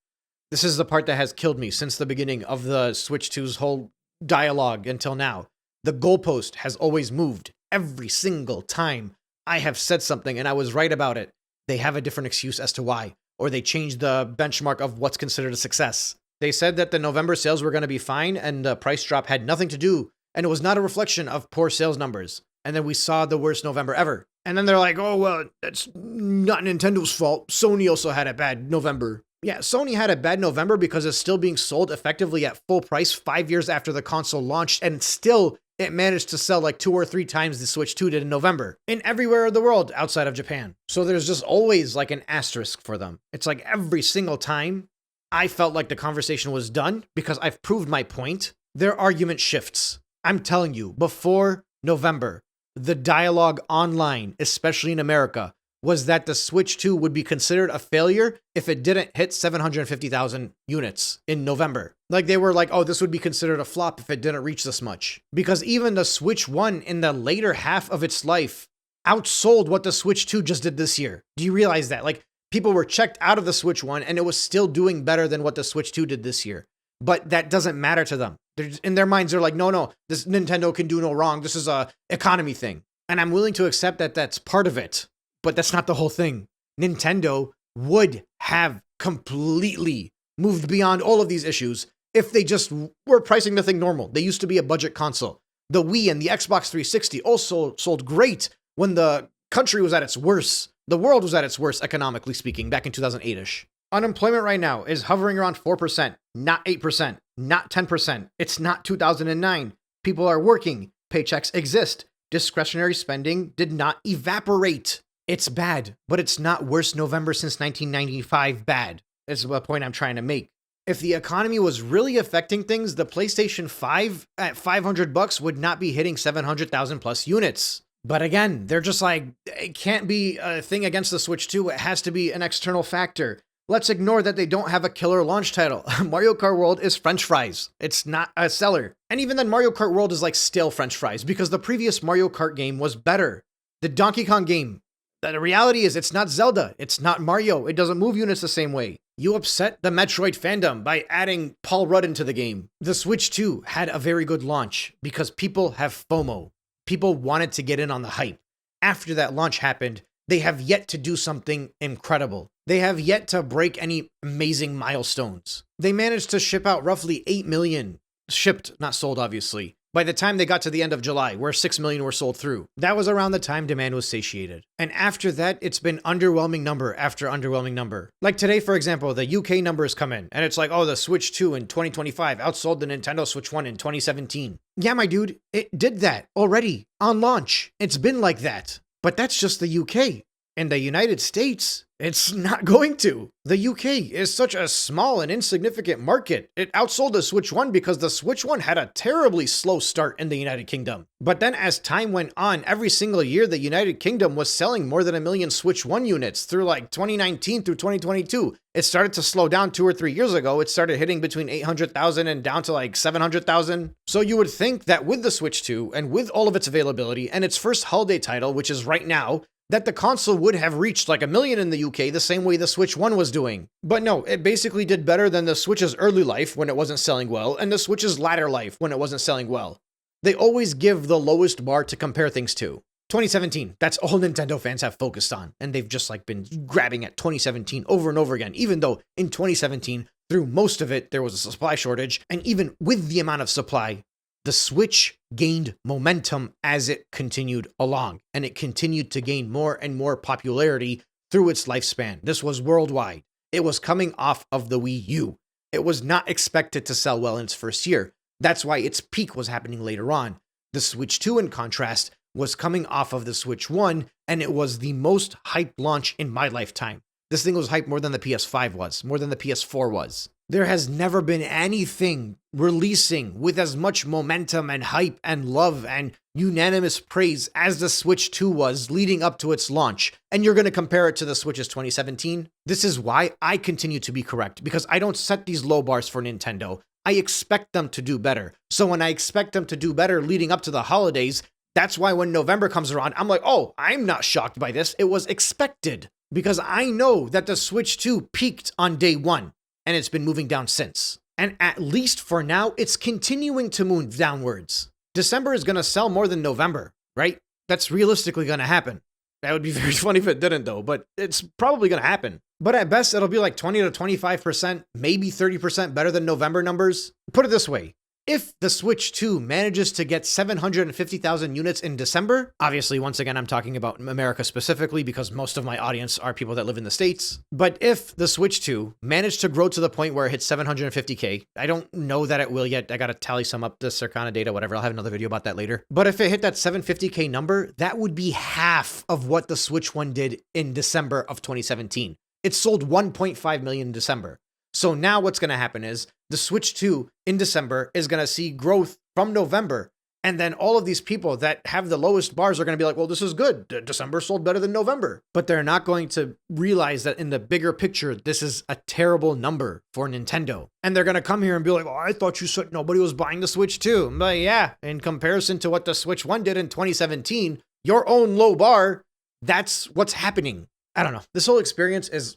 This is the part that has killed me since the beginning of the Switch 2's whole dialogue until now. The goalpost has always moved. Every single time I have said something and I was right about it, they have a different excuse as to why, or they changed the benchmark of what's considered a success. They said that the November sales were going to be fine and the price drop had nothing to do, and it was not a reflection of poor sales numbers. And then we saw the worst November ever. And then they're like, oh, well, that's not Nintendo's fault. Sony also had a bad November. Yeah, Sony had a bad November because it's still being sold effectively at full price 5 years after the console launched, and still it managed to sell like 2 or 3 times the Switch 2 did in November in everywhere in the world outside of Japan. So there's just always like an asterisk for them. It's like every single time I felt like the conversation was done because I've proved my point, their argument shifts. I'm telling you, before November, the dialogue online, especially in America, was that the Switch 2 would be considered a failure if it didn't hit 750,000 units in November. Like they were like, oh, this would be considered a flop if it didn't reach this much. Because even the Switch 1 in the later half of its life outsold what the Switch 2 just did this year. Do you realize that? Like people were checked out of the Switch 1 and it was still doing better than what the Switch 2 did this year. But that doesn't matter to them. In their minds, they're like, no, this Nintendo can do no wrong. This is a economy thing. And I'm willing to accept that that's part of it, but that's not the whole thing. Nintendo would have completely moved beyond all of these issues if they just were pricing the thing normal. They used to be a budget console. The Wii and the Xbox 360 also sold great when the country was at its worst. The world was at its worst, economically speaking, back in 2008-ish. Unemployment right now is hovering around 4%, not 8%, not 10%. It's not 2009. People are working. Paychecks exist. discretionary spending did not evaporate. It's bad, but it's not worst November since 1995 bad, is the point I'm trying to make. If the economy was really affecting things, the PlayStation 5 at $500 would not be hitting 700,000 plus units. But again, they're just like, it can't be a thing against the Switch 2. It has to be an external factor. Let's ignore that they don't have a killer launch title. Mario Kart World is French fries. It's not a seller. And even then, Mario Kart World is like stale French fries because the previous Mario Kart game was better. The Donkey Kong game, the reality is it's not Zelda. It's not Mario. It doesn't move units the same way. You upset the Metroid fandom by adding Paul Rudd into the game. The Switch 2 had a very good launch because people have FOMO. People wanted to get in on the hype. After that launch happened, they have yet to do something incredible. They have yet to break any amazing milestones. They managed to ship out roughly 8 million, shipped, not sold obviously, by the time they got to the end of July, where 6 million were sold through. That was around the time demand was satiated. And after that, it's been underwhelming number after underwhelming number. Like today, for example, the UK numbers come in, and it's like, oh, the Switch 2 in 2025 outsold the Nintendo Switch 1 in 2017. Yeah, my dude, it did that already on launch. It's been like that. But that's just the UK. In the United States, it's not going to. The UK is such a small and insignificant market. It outsold the Switch 1 because the Switch 1 had a terribly slow start in the United Kingdom. But then as time went on, every single year, the United Kingdom was selling more than 1 million Switch 1 units through like 2019 through 2022. It started to slow down 2 or 3 years ago. It started hitting between 800,000 and down to like 700,000. So you would think that with the Switch 2 and with all of its availability and its first holiday title, which is right now, that the console would have reached like 1 million in the UK the same way the Switch 1 was doing. But no, it basically did better than the Switch's early life when it wasn't selling well, and the Switch's latter life when it wasn't selling well. They always give the lowest bar to compare things to. 2017, that's all Nintendo fans have focused on, and they've just like been grabbing at 2017 over and over again, even though in 2017, through most of it, there was a supply shortage, and even with the amount of supply, the Switch gained momentum as it continued along, and it continued to gain more and more popularity through its lifespan. This was worldwide. It was coming off of the Wii U. It was not expected to sell well in its first year. That's why its peak was happening later on. The Switch 2, in contrast, was coming off of the Switch 1, and it was the most hyped launch in my lifetime. This thing was hyped more than the PS5 was, more than the PS4 was. There has never been anything releasing with as much momentum and hype and love and unanimous praise as the Switch 2 was leading up to its launch. And you're going to compare it to the Switch's 2017? This is why I continue to be correct, because I don't set these low bars for Nintendo. I expect them to do better. So when I expect them to do better leading up to the holidays, that's why when November comes around, I'm like, oh, I'm not shocked by this. It was expected. Because I know that the Switch 2 peaked on day 1. And it's been moving down since. And at least for now, it's continuing to move downwards. December is going to sell more than November, right? That's realistically going to happen. That would be very funny if it didn't, though, but it's probably going to happen. But at best, it'll be like 20 to 25%, maybe 30% better than November numbers. Put it this way. If the Switch 2 manages to get 750,000 units in December, obviously, once again, I'm talking about America specifically because most of my audience are people that live in the States. But if the Switch 2 managed to grow to the point where it hits 750K, I don't know that it will yet. I got to tally some up, the Circana data, whatever. I'll have another video about that later. But if it hit that 750K number, that would be half of what the Switch 1 did in December of 2017. It sold 1.5 million in December. So now what's going to happen is the Switch 2 in December is going to see growth from November. And then all of these people that have the lowest bars are going to be like, well, this is good. December sold better than November. But they're not going to realize that in the bigger picture, this is a terrible number for Nintendo. And they're going to come here and be like, oh, I thought you said nobody was buying the Switch 2. But yeah, in comparison to what the Switch 1 did in 2017, your own low bar, that's what's happening. I don't know. This whole experience is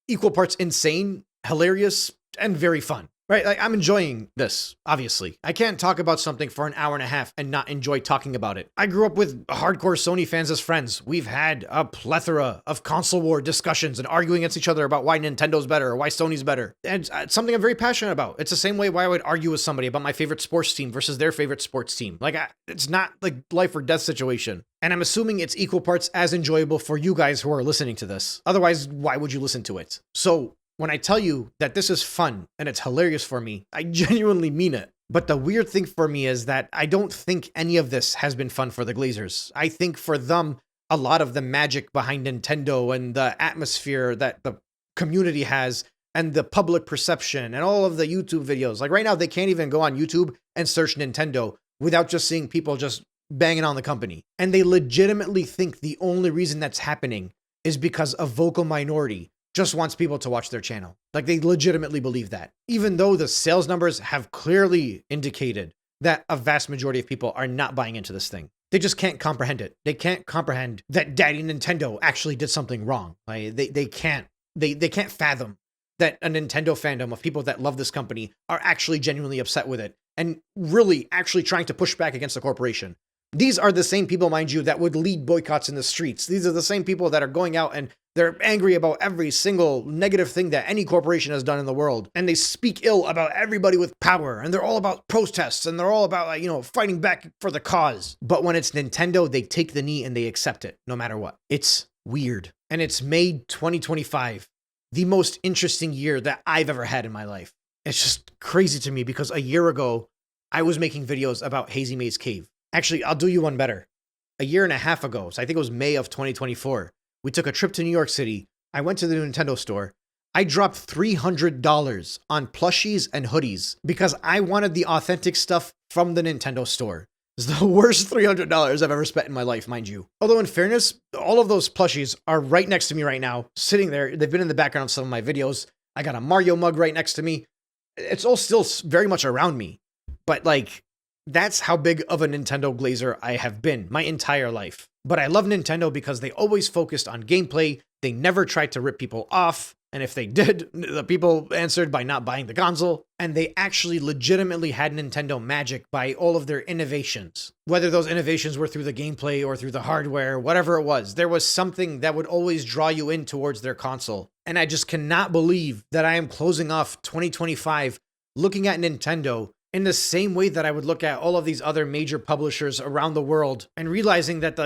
equal parts insane, hilarious, and very fun, right? Like, I'm enjoying this, obviously. I can't talk about something for an hour and a half and not enjoy talking about it. I grew up with hardcore Sony fans as friends. We've had a plethora of console war discussions and arguing against each other about why Nintendo's better or why Sony's better. And it's something I'm very passionate about. It's the same way why I would argue with somebody about my favorite sports team versus their favorite sports team. Like, it's not like life or death situation. And I'm assuming it's equal parts as enjoyable for you guys who are listening to this. Otherwise, why would you listen to it? So when I tell you that this is fun and it's hilarious for me, I genuinely mean it. But the weird thing for me is that I don't think any of this has been fun for the Glazers. I think for them, a lot of the magic behind Nintendo and the atmosphere that the community has and the public perception and all of the YouTube videos. Like right now, they can't even go on YouTube and search Nintendo without just seeing people just banging on the company. And they legitimately think the only reason that's happening is because a vocal minority just wants people to watch their channel. Like they legitimately believe that, even though the sales numbers have clearly indicated that a vast majority of people are not buying into this thing. They just can't comprehend it. They can't comprehend that Daddy Nintendo actually did something wrong. Like they can't fathom that a Nintendo fandom of people that love this company are actually genuinely upset with it and really actually trying to push back against the corporation. These are the same people, mind you, that would lead boycotts in the streets. These are the same people that are going out and they're angry about every single negative thing that any corporation has done in the world. And they speak ill about everybody with power. And they're all about protests. And they're all about, like, fighting back for the cause. But when it's Nintendo, they take the knee and they accept it no matter what. It's weird. And it's made 2025 the most interesting year that I've ever had in my life. It's just crazy to me because a year ago, I was making videos about Hazy Maze Cave. Actually, I'll do you one better. A year and a half ago, so I think it was May of 2024, we took a trip to New York City. I went to the Nintendo store. I dropped $300 on plushies and hoodies because I wanted the authentic stuff from the Nintendo store. It's the worst $300 I've ever spent in my life, mind you. Although in fairness, all of those plushies are right next to me right now, sitting there. They've been in the background of some of my videos. I got a Mario mug right next to me. It's all still very much around me. But like, that's how big of a Nintendo glazer I have been my entire life. But I love Nintendo because they always focused on gameplay. They never tried to rip people off. And if they did, the people answered by not buying the console. And they actually legitimately had Nintendo magic by all of their innovations. Whether those innovations were through the gameplay or through the hardware, whatever it was, there was something that would always draw you in towards their console. And I just cannot believe that I am closing off 2025 looking at Nintendo in the same way that I would look at all of these other major publishers around the world and realizing that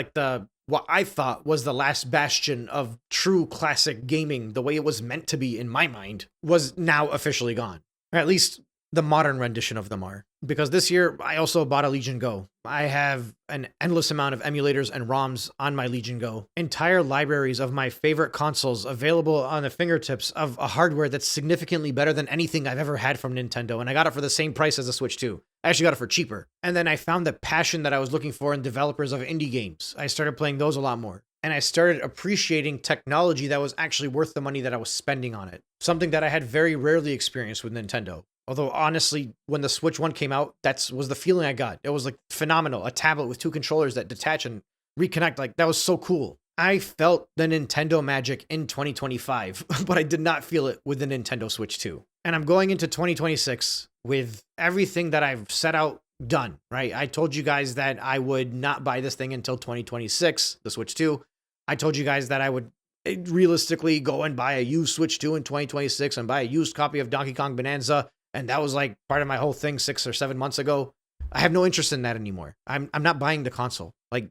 what I thought was the last bastion of true classic gaming, the way it was meant to be in my mind, was now officially gone. Or at least the modern rendition of them are. Because this year, I also bought a Legion Go. I have an endless amount of emulators and ROMs on my Legion Go. Entire libraries of my favorite consoles available on the fingertips of a hardware that's significantly better than anything I've ever had from Nintendo. And I got it for the same price as the Switch 2. I actually got it for cheaper. And then I found the passion that I was looking for in developers of indie games. I started playing those a lot more. And I started appreciating technology that was actually worth the money that I was spending on it. Something that I had very rarely experienced with Nintendo. Although, honestly, when the Switch 1 came out, was the feeling I got. It was like phenomenal. A tablet with two controllers that detach and reconnect. Like, that was so cool. I felt the Nintendo magic in 2025, but I did not feel it with the Nintendo Switch 2. And I'm going into 2026 with everything that I've set out done, right? I told you guys that I would not buy this thing until 2026, the Switch 2. I told you guys that I would realistically go and buy a used Switch 2 in 2026 and buy a used copy of Donkey Kong Bonanza. And that was like part of my whole thing 6 or 7 months ago. I have no interest in that anymore. I'm not buying the console. Like,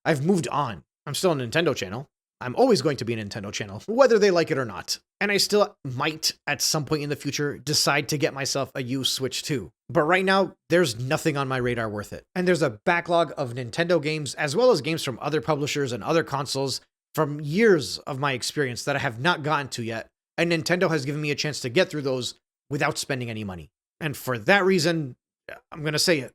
I've moved on. I'm still a Nintendo channel. I'm always going to be a Nintendo channel, whether they like it or not. And I still might, at some point in the future, decide to get myself a used Switch 2. But right now, there's nothing on my radar worth it. And there's a backlog of Nintendo games, as well as games from other publishers and other consoles from years of my experience that I have not gotten to yet. And Nintendo has given me a chance to get through those without spending any money. And for that reason, I'm going to say it.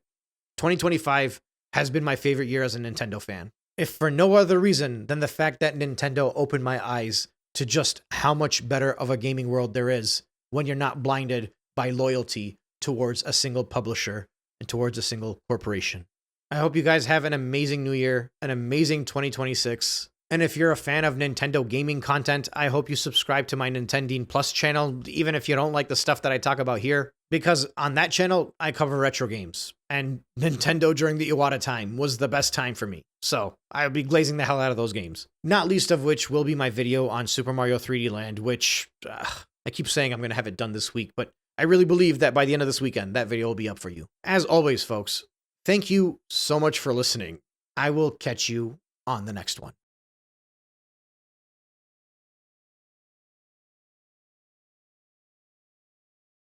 2025 has been my favorite year as a Nintendo fan. If for no other reason than the fact that Nintendo opened my eyes to just how much better of a gaming world there is when you're not blinded by loyalty towards a single publisher and towards a single corporation. I hope you guys have an amazing new year, an amazing 2026. And if you're a fan of Nintendo gaming content, I hope you subscribe to my NintenDeen Plus channel, even if you don't like the stuff that I talk about here. Because on that channel, I cover retro games. And Nintendo during the Iwata time was the best time for me. So I'll be glazing the hell out of those games. Not least of which will be my video on Super Mario 3D Land, which I keep saying I'm going to have it done this week, but I really believe that by the end of this weekend, that video will be up for you. As always, folks, thank you so much for listening. I will catch you on the next one.